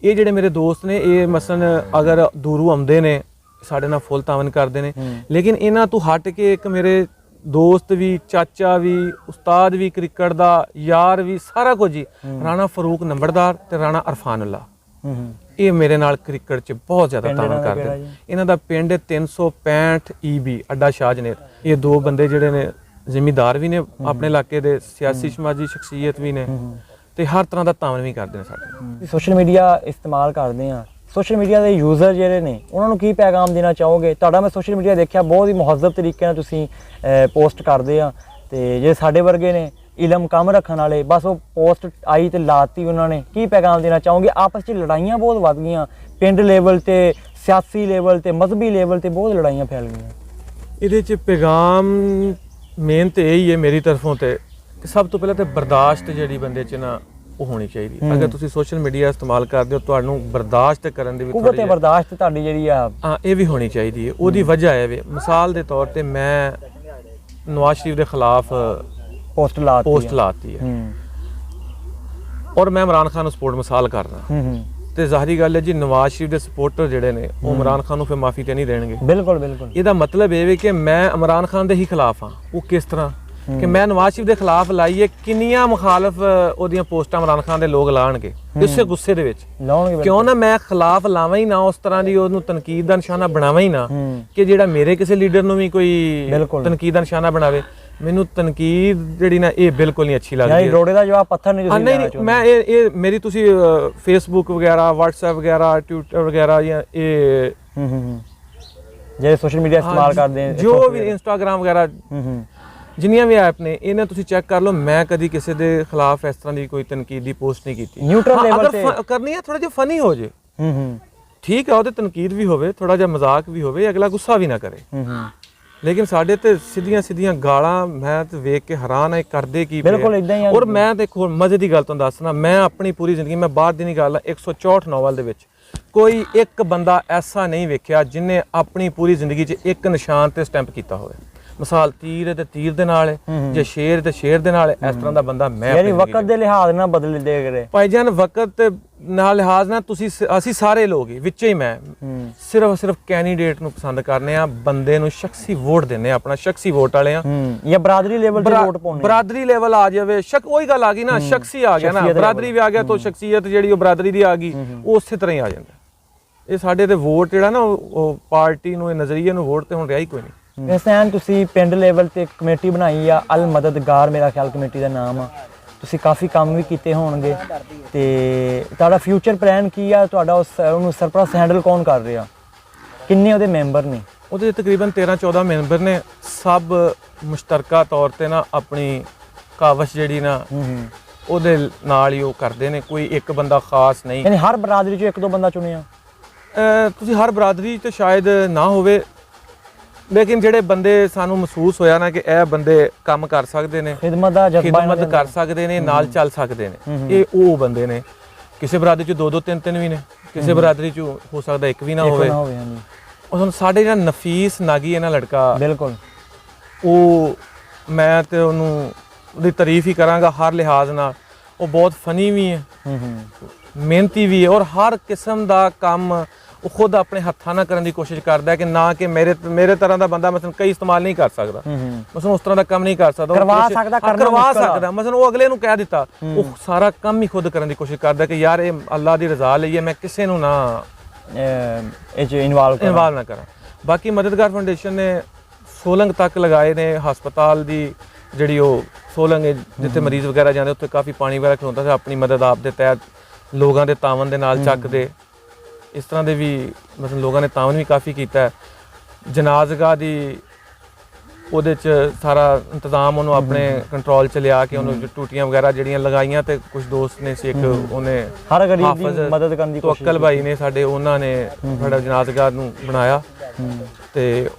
ਇਹ ਜਿਹੜੇ ਮੇਰੇ ਦੋਸਤ ਨੇ ਇਹ ਮਸਲਨ ਅਗਰ ਦੂਰੋਂ ਆਉਂਦੇ ਨੇ ਸਾਡੇ ਨਾਲ ਫੁੱਲ ਤਾਵਨ ਕਰਦੇ ਨੇ। ਲੇਕਿਨ ਇਹਨਾਂ ਤੋਂ ਹਟ ਕੇ ਇੱਕ ਮੇਰੇ ਦੋਸਤ ਵੀ, ਚਾਚਾ ਵੀ, ਉਸਤਾਦ ਵੀ, ਕ੍ਰਿਕਟ ਦਾ ਯਾਰ ਵੀ, ਸਾਰਾ ਕੁਝ ਹੀ, ਰਾਣਾ ਫਰੂਕ ਨੰਬਰਦਾਰ ਤੇ ਰਾਣਾ ਅਰਫਾਨ-ਉੱਲਾ, ਇਹ ਮੇਰੇ ਨਾਲ ਕ੍ਰਿਕਟ 'ਚ ਬਹੁਤ ਜ਼ਿਆਦਾ ਤਾਵਨ ਕਰਦੇ ਨੇ। ਇਹਨਾਂ ਦਾ ਪਿੰਡ 365 EB ਅੱਡਾ ਸ਼ਾਹਜਨੇਰ। ਇਹ ਦੋ ਬੰਦੇ ਜਿਹੜੇ ਨੇ ਜ਼ਿਮੀਂਦਾਰ ਵੀ ਨੇ ਆਪਣੇ ਇਲਾਕੇ ਦੇ, ਸਿਆਸੀ ਸਮਾਜੀ ਸ਼ਖਸੀਅਤ ਵੀ ਨੇ ਤੇ ਹਰ ਤਰ੍ਹਾਂ ਦਾ ਤਾਵਨ ਵੀ ਕਰਦੇ ਨੇ ਸਾਡੇ। ਸੋਸ਼ਲ ਮੀਡੀਆ ਇਸਤੇਮਾਲ ਕਰਦੇ ਆ, ਸੋਸ਼ਲ ਮੀਡੀਆ ਦੇ ਯੂਜ਼ਰ ਜਿਹੜੇ ਨੇ ਉਹਨਾਂ ਨੂੰ ਕੀ ਪੈਗਾਮ ਦੇਣਾ ਚਾਹੋਗੇ? ਤੁਹਾਡਾ ਮੈਂ ਸੋਸ਼ਲ ਮੀਡੀਆ ਦੇਖਿਆ ਬਹੁਤ ਹੀ ਮੁਹੱਜ਼ਬ ਤਰੀਕੇ ਨਾਲ ਤੁਸੀਂ ਪੋਸਟ ਕਰਦੇ ਆ, ਤੇ ਜਿਹੜੇ ਸਾਡੇ ਵਰਗੇ ਨੇ ਇਲਮ ਕੰਮ ਰੱਖਣ ਵਾਲੇ, ਬਸ ਉਹ ਪੋਸਟ ਆਈ ਤੇ ਲਾਤੀ ਉਹਨਾਂ ਨੇ, ਕੀ ਪੈਗਾਮ ਦੇਣਾ ਚਾਹੋਗੇ? ਆਪਸ 'ਚ ਲੜਾਈਆਂ ਬਹੁਤ ਵੱਧ ਗਈਆਂ, ਪਿੰਡ ਲੈਵਲ ਤੇ, ਸਿਆਸੀ ਲੈਵਲ ਤੇ, ਮਜ਼ਹਬੀ ਲੈਵਲ ਤੇ ਬਹੁਤ ਲੜਾਈਆਂ ਫੈਲ ਗਈਆਂ। ਇਹਦੇ 'ਚ ਪੈਗਾਮ ਮੇਨ ਤੇ ਇਹੀ ਹੈ ਮੇਰੀ ਤਰਫੋਂ ਤੇ ਕਿ ਸਭ ਤੋਂ ਪਹਿਲਾਂ ਤੇ ਬਰਦਾਸ਼ਤ ਜਿਹੜੀ ਬੰਦੇ 'ਚ ਨਾ ਉਹ ਹੋਣੀ ਚਾਹੀਦੀ। ਅਗਰ ਤੁਸੀਂ ਸੋਸ਼ਲ ਮੀਡੀਆ ਇਸਤੇਮਾਲ ਕਰਦੇ ਹੋ ਤੁਹਾਨੂੰ ਬਰਦਾਸ਼ਤ ਕਰਨ ਦੀ ਵੀ ਕੁਵਤ ਬਰਦਾਸ਼ਤ ਤੁਹਾਡੀ ਜਿਹੜੀ ਆ ਇਹ ਵੀ ਹੋਣੀ ਚਾਹੀਦੀ ਹੈ। ਉਹਦੀ ਵਜ੍ਹਾ ਹੈ ਵੀ ਮਿਸਾਲ ਦੇ ਤੌਰ ਤੇ ਮੈਂ ਨਵਾਜ਼ ਸ਼ਰੀਫ ਦੇ ਖਿਲਾਫ ਪੋਸਟ ਲਾਤੀ ਹੈ ਔਰ ਮੈਂ ਇਮਰਾਨ ਖਾਨ ਨੂੰ ਸਪੋਰਟ ਮਿਸਾਲ ਕਰਦਾ, ਤੇ ਜ਼ਾਹਰੀ ਗੱਲ ਹੈ ਜੀ ਨਵਾਜ਼ ਸ਼ਰੀਫ ਦੇ ਸਪੋਰਟਰ ਜਿਹੜੇ ਨੇ ਉਹ ਇਮਰਾਨ ਖਾਨ ਨੂੰ ਫਿਰ ਮਾਫੀ ਤੇ ਨਹੀਂ ਦੇਣਗੇ। ਬਿਲਕੁਲ ਬਿਲਕੁਲ। ਇਹਦਾ ਮਤਲਬ ਇਹ ਵੀ ਕਿ ਮੈਂ ਇਮਰਾਨ ਖਾਨ ਦੇ ਹੀ ਖਿਲਾਫ ਹਾਂ। ਉਹ ਕਿਸ ਤਰ੍ਹਾਂ ਕਿ ਮੈਂ ਨਵਾਜ਼ ਸ਼ਰੀਫ ਦੇ ਖਿਲਾਫ ਲਾਈਏ, ਕਿੰਨੀਆਂ ਮੁਖਾਲਫ ਉਹਦੀਆਂ ਪੋਸਟਾਂ ਇਮਰਾਨ ਖਾਨ ਦੇ ਲੋਕ ਲਾਣਗੇ ਇਸੇ ਗੁੱਸੇ ਦੇ ਵਿੱਚ ਲਾਉਣਗੇ। ਕਿਉਂ ਨਾ ਮੈਂ ਖਿਲਾਫ ਲਾਵਾਂ ਹੀ ਨਾ, ਉਸ ਤਰ੍ਹਾਂ ਦੀ ਉਹਨੂੰ ਤਨਕੀਦ ਦਾ ਨਿਸ਼ਾਨਾ ਬਣਾਵਾਂ ਹੀ ਨਾ ਕਿ ਜਿਹੜਾ ਮੇਰੇ ਕਿਸੇ ਲੀਡਰ ਨੂੰ ਵੀ ਕੋਈ ਤਨਕੀਦ ਦਾ ਨਿਸ਼ਾਨਾ ਬਣਾਵੇ। ਮੈਨੂੰ ਤਨਕੀਦ ਜਿਹੜੀ ਨਾ ਇਹ ਬਿਲਕੁਲ ਨਹੀਂ ਅੱਛੀ ਲੱਗਦੀ। ਰੋੜੇ ਦਾ ਜਵਾਬ ਪੱਥਰ ਨਹੀਂ ਤੁਸੀਂ ਲੈਣਾ ਚਾਹੁੰਦੇ। ਮੈਂ ਇਹ ਮੇਰੀ ਤੁਸੀਂ ਫੇਸਬੁੱਕ ਵਗੈਰਾ, WhatsApp ਵਗੈਰਾ, ਟਵਿੱਟਰ ਵਗੈਰਾ ਜਾਂ ਇਹ ਜਿਹੜੇ ਸੋਸ਼ਲ ਮੀਡੀਆ ਇਸਤੇਮਾਲ ਕਰਦੇ ਜੋ ਵੀ ਇੰਸਟਾਗ੍ਰਾਮ ਵਗੈਰਾ ਜਿੰਨੀਆਂ ਵੀ ਐਪ ਨੇ ਇਹਨਾਂ ਤੁਸੀਂ ਚੈੱਕ ਕਰ ਲਓ, ਮੈਂ ਕਦੀ ਕਿਸੇ ਦੇ ਖਿਲਾਫ ਇਸ ਤਰ੍ਹਾਂ ਦੀ ਕੋਈ ਤਨਕੀਦ ਦੀ ਪੋਸਟ ਨਹੀਂ ਕੀਤੀ। ਨਿਊਟਰਲ ਲੈਵਲ ਤੇ ਕਰਨੀ ਹੈ, ਥੋੜਾ ਜਿਹਾ ਫਨੀ ਹੋ ਜੇ, ਠੀਕ ਹੈ, ਉਹਦੇ ਤਨਕੀਦ ਵੀ ਹੋਵੇ, ਥੋੜਾ ਜਿਹਾ ਮਜ਼ਾਕ ਵੀ ਹੋਵੇ, ਅਗਲਾ ਗੁੱਸਾ ਵੀ ਨਾ ਕਰੇ। ਲੇਕਿਨ ਸਾਡੇ ਤੇ ਸਿੱਧੀਆਂ ਗਾਲਾਂ ਮੈਂ ਤੇ ਵੇਖ ਕੇ ਹੈਰਾਨ ਆ, ਕਰਦੇ ਕੀ ਬਿਲਕੁਲ ਇਦਾਂ ਹੀ। ਔਰ ਮੈਂ ਦੇਖੋ ਮਜ਼ੇ ਦੀ ਗੱਲ ਤੁਹਾਨੂੰ ਦੱਸਣਾ, ਮੈਂ ਆਪਣੀ ਪੂਰੀ ਜ਼ਿੰਦਗੀ, ਮੈਂ ਬਾਹਰ ਦੀ ਨਹੀਂ ਗੱਲ, 164 ਨੋਵਲ ਦੇ ਵਿੱਚ ਕੋਈ ਇੱਕ ਬੰਦਾ ਐਸਾ ਨਹੀਂ ਵੇਖਿਆ ਜਿਹਨੇ ਆਪਣੀ ਪੂਰੀ ਜ਼ਿੰਦਗੀ 'ਚ ਇੱਕ ਨਿਸ਼ਾਨ ਤੇ ਸਟੈਂਪ ਕੀਤਾ ਹੋਵੇ। ਮਿਸਾਲ ਤੀਰ ਤੇ ਤੀਰ ਦੇ ਨਾਲ, ਜੇ ਸ਼ੇਰ ਤੇ ਸ਼ੇਰ ਦੇ ਨਾਲ, ਇਸ ਤਰ੍ਹਾਂ ਦਾ ਬੰਦਾ ਮੈਂ ਯਾਨੀ ਵਕਤ ਦੇ ਲਿਹਾਜ਼ ਨਾਲ ਬਦਲ ਦੇ ਕਰੇ ਭਾਈ ਜਾਨ, ਵਕਤ ਨਾਲ ਲਿਹਾਜ਼ ਨਾਲ ਤੁਸੀਂ ਅਸੀਂ ਸਾਰੇ ਲੋਕ ਹੀ ਵਿੱਚੇ ਹੀ ਮੈਂ ਸਿਰਫ ਕੈਂਡੀਡੇਟ ਨੂੰ ਪਸੰਦ ਕਰਨੇ ਆ, ਬੰਦੇ ਨੂੰ ਸ਼ਖਸੀ ਵੋਟ ਦਿੰਨੇ ਆ, ਆਪਣਾ ਸ਼ਖਸੀ ਵੋਟ ਵਾਲੇ ਆ। ਜਾਂ ਬਰਾਦਰੀ ਲੈਵਲ ਤੇ ਵੋਟ ਪਾਉਣੇ, ਬਰਾਦਰੀ ਲੈਵਲ ਆ ਜਾਵੇ, ਉਹੀ ਗੱਲ ਆ ਗਈ ਨਾ, ਸ਼ਖਸੀ ਆ ਗਿਆ ਨਾ, ਬਰਾਦਰੀ ਵੀ ਆ ਗਿਆ ਤਾਂ ਸ਼ਖਸੀਅਤ ਜਿਹੜੀ ਉਹ ਬਰਾਦਰੀ ਦੀ ਆ ਗਈ, ਉਹ ਉਸੇ ਤਰ੍ਹਾਂ ਹੀ ਆ ਜਾਂਦਾ। ਇਹ ਸਾਡੇ ਤੇ ਵੋਟ ਜਿਹੜਾ ਨਾ ਉਹ ਪਾਰਟੀ ਨੂੰ, ਇਹ ਨਜ਼ਰੀਏ ਨੂੰ ਵੋਟ ਤੇ ਹੁਣ ਰਿਹਾ ਹੀ ਕੋਈ ਨਹੀਂ। ਵੈਸੇ ਤੁਸੀਂ ਪਿੰਡ ਲੈਵਲ ਤੇ ਕਮੇਟੀ ਬਣਾਈ ਆ, ਅਲ ਮਦਦਗਾਰ ਮੇਰਾ ਖਿਆਲ ਕਮੇਟੀ ਦਾ ਨਾਮ ਆ, ਤੁਸੀਂ ਕਾਫੀ ਕੰਮ ਵੀ ਕੀਤੇ ਹੋਣਗੇ, ਤੇ ਤੁਹਾਡਾ ਫਿਊਚਰ ਪਲਾਨ ਕੀ ਆ? ਤੁਹਾਡਾ ਉਹਨੂੰ ਸਰਪ੍ਰਸਤ ਹੈਂਡਲ ਕੌਣ ਕਰ ਰਿਹਾ? ਕਿੰਨੇ ਉਹਦੇ ਮੈਂਬਰ ਨੇ? ਉਹਦੇ ਤਕਰੀਬਨ 13-14 ਮੈਂਬਰ ਨੇ, ਸਭ ਮੁਸ਼ਤਰਕਾ ਤੌਰ ਤੇ ਨਾ ਆਪਣੀ ਕਾਵਸ਼ ਜਿਹੜੀ ਨਾ ਉਹਦੇ ਨਾਲ ਹੀ ਉਹ ਕਰਦੇ ਨੇ, ਕੋਈ ਇੱਕ ਬੰਦਾ ਖਾਸ ਨਹੀਂ। ਯਾਨੀ ਹਰ ਬਰਾਦਰੀ ਚੋਂ ਇੱਕ ਦੋ ਬੰਦਾ ਚੁਣਿਆ? ਤੁਸੀਂ ਹਰ ਬਰਾਦਰੀ ਤੇ ਸ਼ਾਇਦ ਨਾ ਹੋਵੇ, ਲੇਕਿਨ ਜਿਹੜੇ ਬੰਦੇ ਸਾਨੂੰ ਮਹਿਸੂਸ ਹੋਇਆ ਨਾ ਕਿ ਇਹ ਬੰਦੇ ਕੰਮ ਕਰ ਸਕਦੇ ਨੇ, ਖਿਦਮਤ ਕਰ ਸਕਦੇ ਨੇ, ਨਾਲ ਚੱਲ ਸਕਦੇ ਨੇ, ਇਹ ਉਹ ਬੰਦੇ ਨੇ। ਕਿਸੇ ਬਰਾਦਰੀ 'ਚ 2-2 3-3 ਵੀ ਨੇ, ਕਿਸੇ ਬਰਾਦਰੀ 'ਚ ਹੋ ਸਕਦਾ ਇੱਕ ਵੀ ਨਾ ਹੋਵੇ। ਉਹ ਸਾਡੇ ਜਿਹੜਾ ਨਫੀਸ ਨਾਗੀ ਹੈ ਨਾ ਲੜਕਾ, ਬਿਲਕੁਲ ਉਹ ਮੈਂ ਤੇ ਉਹਦੀ ਤਾਰੀਫ ਹੀ ਕਰਾਂਗਾ ਹਰ ਲਿਹਾਜ਼ ਨਾਲ। ਉਹ ਬਹੁਤ ਫਨੀ ਵੀ ਹੈ, ਮਿਹਨਤੀ ਵੀ ਹੈ, ਔਰ ਹਰ ਕਿਸਮ ਦਾ ਕੰਮ ਉਹ ਖੁਦ ਆਪਣੇ ਹੱਥਾਂ ਨਾਲ ਕਰਨ ਦੀ ਕੋਸ਼ਿਸ਼ ਕਰਦਾ ਹੈ ਕਿ ਨਾ ਕਿ ਮੇਰੇ ਤਰ੍ਹਾਂ ਦਾ ਬੰਦਾ ਮਸਲਨ ਕਈ ਇਸਤੇਮਾਲ ਨਹੀਂ ਕਰ ਸਕਦਾ, ਮਸਲਨ ਉਸ ਤਰ੍ਹਾਂ ਦਾ ਕੰਮ ਨਹੀਂ ਕਰ ਸਕਦਾ, ਕਰਵਾ ਸਕਦਾ। ਮਸਲਨ ਉਹ ਅਗਲੇ ਨੂੰ ਕਹਿ ਦਿੱਤਾ, ਉਹ ਸਾਰਾ ਕੰਮ ਹੀ ਖੁਦ ਕਰਨ ਦੀ ਕੋਸ਼ਿਸ਼ ਕਰਦਾ ਕਿ ਯਾਰ ਇਹ ਅੱਲਾ ਦੀ ਰਜ਼ਾ ਲਈ ਹੈ, ਮੈਂ ਕਿਸੇ ਨੂੰ ਨਾ ਇਹ 'ਚ ਇਨਵੋਲਵ ਨਾ ਕਰਾਂ। ਬਾਕੀ ਮਦਦਗਾਰ ਫਾਊਂਡੇਸ਼ਨ ਨੇ ਸੋਲੰਗ ਤੱਕ ਲਗਾਏ ਨੇ, ਹਸਪਤਾਲ ਦੀ ਜਿਹੜੀ ਉਹ ਸੋਲੰਗ ਜਿੱਥੇ ਮਰੀਜ਼ ਵਗੈਰਾ ਜਾਂਦੇ ਉੱਥੇ ਕਾਫੀ ਪਾਣੀ ਵਗੈਰਾ ਖਲੋਂਦਾ ਸੀ, ਆਪਣੀ ਮਦਦ ਆਪ ਦੇ ਤਹਿਤ ਲੋਕਾਂ ਦੇ ਤਾਵਨ ਦੇ ਨਾਲ ਚੱਕਦੇ, ਇਸ ਤਰ੍ਹਾਂ ਦੇ ਵੀ ਮਤਲਬ ਲੋਕਾਂ ਨੇ ਤਾਵਨ ਵੀ ਕਾਫੀ ਕੀਤਾ ਹੈ। ਜਨਾਜ਼ਗਾਹ ਦੀ ਉਹਦੇ 'ਚ ਸਾਰਾ ਇੰਤਜ਼ਾਮ ਉਹਨੂੰ ਆਪਣੇ ਕੰਟਰੋਲ 'ਚ ਲਿਆ ਕੇ ਉਹਨੂੰ ਟੂਟੀਆਂ ਵਗੈਰਾ ਜਿਹੜੀਆਂ ਲਗਾਈਆਂ, ਤੇ ਕੁਝ ਦੋਸਤ ਨੇ ਸੀ, ਇੱਕ ਉਹਨੇ ਹਰ ਗਰੀਬ ਦੀ ਮਦਦ ਕਰਨ ਦੀ ਕੋਸ਼ਿਸ਼, ਤਵੱਕਲ ਭਾਈ ਨੇ ਸਾਡੇ, ਉਹਨਾਂ ਨੇ ਸਾਡਾ ਜਨਾਜ਼ਗਾਹ ਨੂੰ ਬਣਾਇਆ, ਤੇ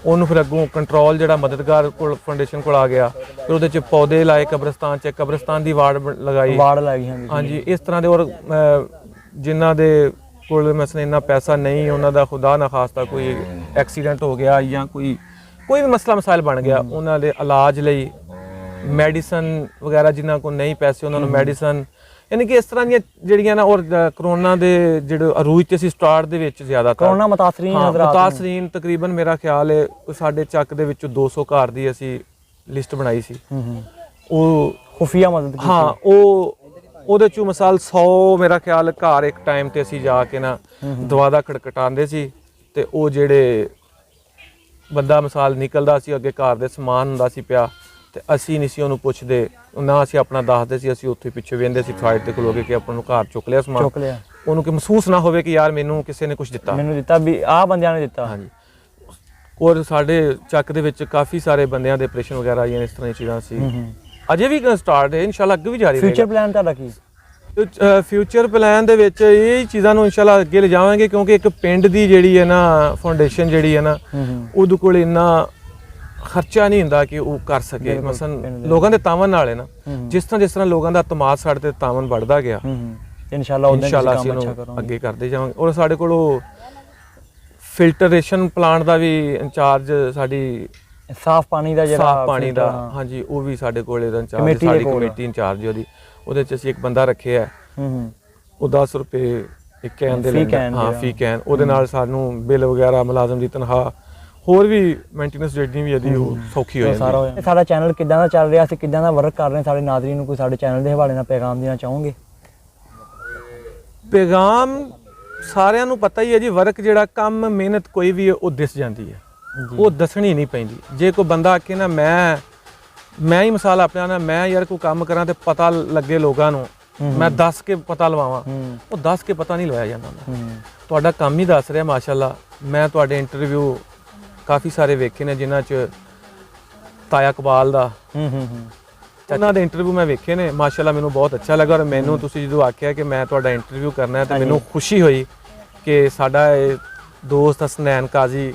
ਉਹਨੂੰ ਫਿਰ ਅੱਗੋਂ ਕੰਟਰੋਲ ਜਿਹੜਾ ਮਦਦਗਾਰ ਕੋਲ ਫਾਊਂਡੇਸ਼ਨ ਕੋਲ ਆ ਗਿਆ। ਫਿਰ ਉਹਦੇ 'ਚ ਪੌਦੇ ਲਾਏ, ਕਬਰਸਤਾਨ 'ਚ ਕਬਰਸਤਾਨ ਦੀ ਵਾਰਡ ਲਗਾਈ। ਹਾਂਜੀ। ਇਸ ਤਰ੍ਹਾਂ ਦੇ, ਔਰ ਜਿਨ੍ਹਾਂ ਦੇ ਕੋਲ ਮਸਲਾ ਇੰਨਾ ਪੈਸਾ ਨਹੀਂ, ਉਹਨਾਂ ਦਾ ਖੁਦਾ ਨਾ ਖਾਸਤਾ ਕੋਈ ਐਕਸੀਡੈਂਟ ਹੋ ਗਿਆ ਜਾਂ ਕੋਈ ਵੀ ਮਸਲਾ ਮਸਾਇਲ ਬਣ ਗਿਆ, ਉਹਨਾਂ ਦੇ ਇਲਾਜ ਲਈ ਮੈਡੀਸਨ ਵਗੈਰਾ ਜਿਨ੍ਹਾਂ ਕੋਲ ਨਹੀਂ ਪੈਸੇ ਉਹਨਾਂ ਨੂੰ ਮੈਡੀਸਨ, ਯਾਨੀ ਕਿ ਇਸ ਤਰ੍ਹਾਂ ਦੀਆਂ ਜਿਹੜੀਆਂ ਨਾ, ਔਰ ਕਰੋਨਾ ਦੇ ਜਿਹੜੇ ਅਰੂਜ ਤੇ ਸੀ ਸਟਾਰਟ ਦੇ ਵਿੱਚ ਜ਼ਿਆਦਾਤਰ ਕਰੋਨਾ ਮੁਤਾਸਰੀਨ ਹਜ਼ਰਾਤ ਮੁਤਾਸਰੀਨ ਤਕਰੀਬਨ ਮੇਰਾ ਖਿਆਲ ਹੈ ਸਾਡੇ ਚੱਕ ਦੇ ਵਿੱਚੋਂ 200 ਘਰ ਦੀ ਅਸੀਂ ਲਿਸਟ ਬਣਾਈ ਸੀ। ਉਹ ਖੁਫੀਆ ਮਦਦ ਕੀਤੀ। ਹਾਂ, ਉਹਦੇ ਚੋਂ ਮਿਸਾਲ 100 ਮੇਰਾ ਖਿਆਲ ਘਰ ਇੱਕ ਟਾਈਮ ਤੇ ਅਸੀਂ ਜਾ ਕੇ ਨਾ ਦਵਾ ਦਾ ਖੜਕਟਾਉਂਦੇ ਸੀ, ਤੇ ਉਹ ਜਿਹੜੇ ਬੰਦਾ ਮਿਸਾਲ ਨਿਕਲਦਾ ਸੀ ਅੱਗੇ ਘਰ ਦੇ ਸਮਾਨ ਹੁੰਦਾ ਸੀ ਪਿਆ, ਤੇ ਅਸੀਂ ਨਹੀਂ ਸੀ ਉਹਨੂੰ ਪੁੱਛਦੇ, ਨਾ ਅਸੀਂ ਆਪਣਾ ਦੱਸਦੇ ਸੀ, ਅਸੀਂ ਉੱਥੇ ਪਿੱਛੇ ਵੇਂਦੇ ਸੀ ਸਾਈਡ ਤੇ ਖਲੋ ਕੇ ਆਪਾਂ ਨੂੰ ਘਰ ਚੁੱਕ ਲਿਆ ਸਮਾਨ, ਚੁੱਕ ਲਿਆ, ਉਹਨੂੰ ਕਿ ਮਹਿਸੂਸ ਨਾ ਹੋਵੇ ਕਿ ਯਾਰ ਮੈਨੂੰ ਕਿਸੇ ਨੇ ਕੁਝ ਦਿੱਤਾ, ਮੈਨੂੰ ਦਿੱਤਾ ਵੀ ਆਹ ਬੰਦਿਆਂ ਨੇ ਦਿੱਤਾ। ਹਾਂਜੀ, ਔਰ ਸਾਡੇ ਚੱਕ ਦੇ ਵਿੱਚ ਕਾਫੀ ਸਾਰੇ ਬੰਦਿਆਂ ਦੇ ਆਪਰੇਸ਼ਨ ਵਗੈਰਾ ਆਈਆਂ, ਇਸ ਤਰ੍ਹਾਂ ਦੀਆਂ ਚੀਜ਼ਾਂ ਸੀ। ਅਜੇ ਵੀ ਸਟਾਰਟ ਹੈ, ਇਨਸ਼ਾਅੱਲਾ ਅੱਗੇ ਵੀ ਜਾਰੀ ਰਹੇਗਾ। ਫਿਊਚਰ ਪਲਾਨ ਤੁਹਾਡਾ ਕੀ? ਫਿਊਚਰ ਪਲਾਨ ਦੇ ਵਿੱਚ ਇਹ ਚੀਜ਼ਾਂ ਨੂੰ ਇਨਸ਼ਾਅੱਲਾ ਅੱਗੇ ਲਿਜਾਵਾਂਗੇ, ਕਿਉਂਕਿ ਇੱਕ ਪਿੰਡ ਦੀ ਜਿਹੜੀ ਹੈ ਨਾ ਫਾਊਂਡੇਸ਼ਨ ਜਿਹੜੀ ਹੈ ਨਾ, ਉਹਦੇ ਕੋਲ ਇੰਨਾ ਖਰਚਾ ਨਹੀਂ ਹੁੰਦਾ ਕਿ ਉਹ ਕਰ ਸਕੇ। ਮਸਲਨ ਲੋਕਾਂ ਦੇ ਤਾਵਨ ਨਾਲ ਹੈ ਨਾ, ਜਿਸ ਤਰ੍ਹਾਂ ਲੋਕਾਂ ਦਾ ਤਮਾਦ ਸਾਡੇ ਤੇ ਤਾਵਨ ਵੱਧਦਾ ਗਿਆ, ਇਨਸ਼ਾਅੱਲਾ ਅਸੀਂ ਉਹਨੂੰ ਅੱਗੇ ਕਰਦੇ ਜਾਵਾਂਗੇ। ਔਰ ਸਾਡੇ ਕੋਲ ਉਹ ਫਿਲਟਰੇਸ਼ਨ ਪਲਾਂਟ ਦਾ ਵੀ ਇੰਚਾਰਜ, ਸਾਡੀ ਸਾਫ਼ ਪਾਣੀ ਦਾ ਜਿਹੜਾ ਸਾਫ਼ ਪਾਣੀ ਦਾ, ਹਾਂਜੀ, ਉਹ ਵੀ ਸਾਡੇ ਕੋਲ ਇਹਦਾ ਇੰਚਾਰਜ, ਸਾਡੀ ਕਮੇਟੀ ਇੰਚਾਰਜ ਉਹਦੇ ਚ ਅਸੀਂ ਇੱਕ ਬੰਦਾ ਰੱਖਿਆ ਹੈ, ਉਹ 10 ਰੁਪਏ ਇੱਕ ਕੈਨ ਦੇ ਲੈਂਦਾ, ਹਾਂ ਫੀ ਕੈਨ, ਉਹਦੇ ਨਾਲ ਸਾਨੂੰ ਬਿੱਲ ਵਗੈਰਾ, ਮੁਲਾਜ਼ਮ ਦੀ ਤਨਖਾਹ, ਹੋਰ ਵੀ ਮੇਨਟੇਨੈਂਸ ਜਿਹੜੀ ਵੀ ਇਹਦੀ ਉਹ ਸੌਖੀ ਹੋ ਜਾਂਦੀ ਹੈ। ਸਾਡਾ ਚੈਨਲ ਕਿੱਦਾਂ ਦਾ ਚੱਲ ਰਿਹਾ, ਅਸੀਂ ਕਿੱਦਾਂ ਦਾ ਵਰਕ ਕਰ ਰਹੇ ਸਾਡੇ ਨਾਜ਼ਰੀਨ ਨੂੰ ਕੋਈ ਸਾਡੇ ਚੈਨਲ ਦੇ ਹਵਾਲੇ ਨਾਲ ਪੈਗਾਮ ਦੇਣਾ ਚਾਹੋਗੇ? ਪੈਗਾਮ ਸਾਰਿਆਂ ਨੂੰ ਪਤਾ ਹੀ ਹੈ ਜੀ, ਵਰਕ ਜਿਹੜਾ ਕੰਮ ਮਿਹਨਤ ਕੋਈ ਵੀ ਹੈ ਉਹ ਦਿਸ ਜਾਂਦੀ ਹੈ, ਉਹ ਦੱਸਣੀ ਨਹੀਂ ਪੈਂਦੀ। ਜੇ ਕੋਈ ਬੰਦਾ ਆਕੇ ਨਾ ਮੈਂ ਹੀ ਮਿਸਾਲ ਆਪਣੇ ਨਾਲ, ਮੈਂ ਯਾਰ ਕੋਈ ਕੰਮ ਕਰਾਂ ਤੇ ਪਤਾ ਲੱਗੇ ਲੋਕਾਂ ਨੂੰ, ਮੈਂ ਦੱਸ ਕੇ ਪਤਾ ਲਵਾਵਾਂ, ਉਹ ਦੱਸ ਕੇ ਪਤਾ ਨਹੀਂ ਲਵਾਇਆ ਜਾਂਦਾ। ਤੁਹਾਡਾ ਕੰਮ ਹੀ ਦੱਸ ਰਿਹਾ ਮਾਸ਼ਾਅੱਲਾ। ਮੈਂ ਤੁਹਾਡੇ ਇੰਟਰਵਿਊ ਕਾਫੀ ਸਾਰੇ ਵੇਖੇ ਨੇ, ਜਿਨ੍ਹਾਂ 'ਚ ਤਾਇਆ ਇਕਬਾਲ ਦਾ, ਉਹਨਾਂ ਦੇ ਇੰਟਰਵਿਊ ਮੈਂ ਵੇਖੇ ਨੇ, ਮਾਸ਼ਾਅੱਲਾ ਮੈਨੂੰ ਬਹੁਤ ਅੱਛਾ ਲੱਗਾ। ਔਰ ਮੈਨੂੰ ਤੁਸੀਂ ਜਦੋਂ ਆਖਿਆ ਕਿ ਮੈਂ ਤੁਹਾਡਾ ਇੰਟਰਵਿਊ ਕਰਨਾ ਹੈ, ਤੇ ਮੈਨੂੰ ਖੁਸ਼ੀ ਹੋਈ ਕਿ ਸਾਡਾ ਇਹ ਦੋਸਤ ਹਸਨੈਨ ਕਾਜ਼ੀ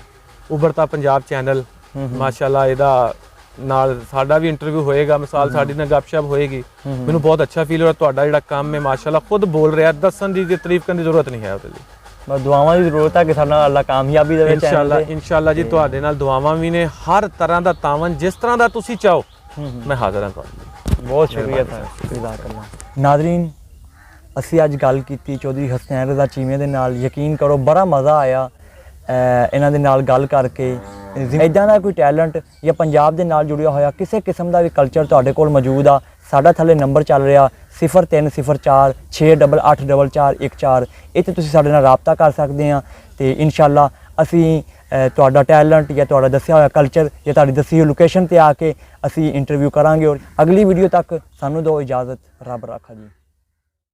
ਉਭਰਤਾ ਪੰਜਾਬ ਚੈਨਲ, ਮਾਸ਼ਾਅੱਲਾ ਇਹਦਾ ਨਾਲ ਸਾਡਾ ਵੀ ਇੰਟਰਵਿਊ ਹੋਏਗਾ, ਮਿਸਾਲ ਸਾਡੀ ਨਾਲ ਗੱਪਸ਼ਪ ਹੋਏਗੀ। ਮੈਨੂੰ ਬਹੁਤ ਅੱਛਾ ਫੀਲ ਹੋ ਰਿਹਾ। ਤੁਹਾਡਾ ਜਿਹੜਾ ਕੰਮ ਹੈ ਮਾਸ਼ਾਅੱਲਾ ਖੁਦ ਬੋਲ ਰਿਹਾ, ਦੱਸਣ ਦੀ ਤਾਰੀਫ ਕਰਨ ਦੀ ਜ਼ਰੂਰਤ ਨਹੀਂ ਹੈ ਉਹਦੇ ਲਈ। ਬਸ ਦੁਆਵਾਂ ਦੀ ਜ਼ਰੂਰਤ ਹੈ ਕਿ ਸਾਡਾ ਅੱਲਾ ਕਾਮਯਾਬੀ ਦੇਵੇ ਇਨਸ਼ਾਅੱਲਾ ਜੀ। ਤੁਹਾਡੇ ਨਾਲ ਦੁਆਵਾਂ ਵੀ ਨੇ, ਹਰ ਤਰ੍ਹਾਂ ਦਾ ਤਾਵਨ ਜਿਸ ਤਰ੍ਹਾਂ ਦਾ ਤੁਸੀਂ ਚਾਹੋ ਮੈਂ ਹਾਜ਼ਰ ਹਾਂ ਤੁਹਾਡੇ ਲਈ। ਬਹੁਤ ਸ਼ੁਕਰੀਆ ਸਰ। ਨਾਜ਼ਰੀਨ, ਅਸੀਂ ਅੱਜ ਗੱਲ ਕੀਤੀ ਚੌਧਰੀ ਹਸਨੈਨ ਰਜ਼ਾ ਚੀਮੇ ਦੇ ਨਾਲ। ਯਕੀਨ ਕਰੋ ਬੜਾ ਮਜ਼ਾ ਆਇਆ ਇਹਨਾਂ ਦੇ ਨਾਲ ਗੱਲ ਕਰਕੇ। ਇੱਦਾਂ ਦਾ ਕੋਈ ਟੈਲੈਂਟ ਜਾਂ ਪੰਜਾਬ ਦੇ ਨਾਲ ਜੁੜਿਆ ਹੋਇਆ ਕਿਸੇ ਕਿਸਮ ਦਾ ਵੀ ਕਲਚਰ ਤੁਹਾਡੇ ਕੋਲ ਮੌਜੂਦ ਆ, ਸਾਡਾ ਥੱਲੇ ਨੰਬਰ ਚੱਲ ਰਿਹਾ 0304 684414। ਇੱਥੇ ਤੁਸੀਂ ਸਾਡੇ ਨਾਲ ਰਾਬਤਾ ਕਰ ਸਕਦੇ ਆ, ਤੇ ਇਨਸ਼ਾਅੱਲਾ ਅਸੀਂ ਤੁਹਾਡਾ ਟੈਲੈਂਟ ਜਾਂ ਤੁਹਾਡਾ ਦੱਸਿਆ ਹੋਇਆ ਕਲਚਰ ਜਾਂ ਤੁਹਾਡੀ ਦੱਸੀ ਹੋਈ ਲੋਕੇਸ਼ਨ ਤੇ ਆ ਕੇ ਅਸੀਂ ਇੰਟਰਵਿਊ ਕਰਾਂਗੇ। ਔਰ ਅਗਲੀ ਵੀਡੀਓ ਤੱਕ ਸਾਨੂੰ ਦਿਓ ਇਜਾਜ਼ਤ। ਰੱਬ ਰਾਖਾ ਜੀ।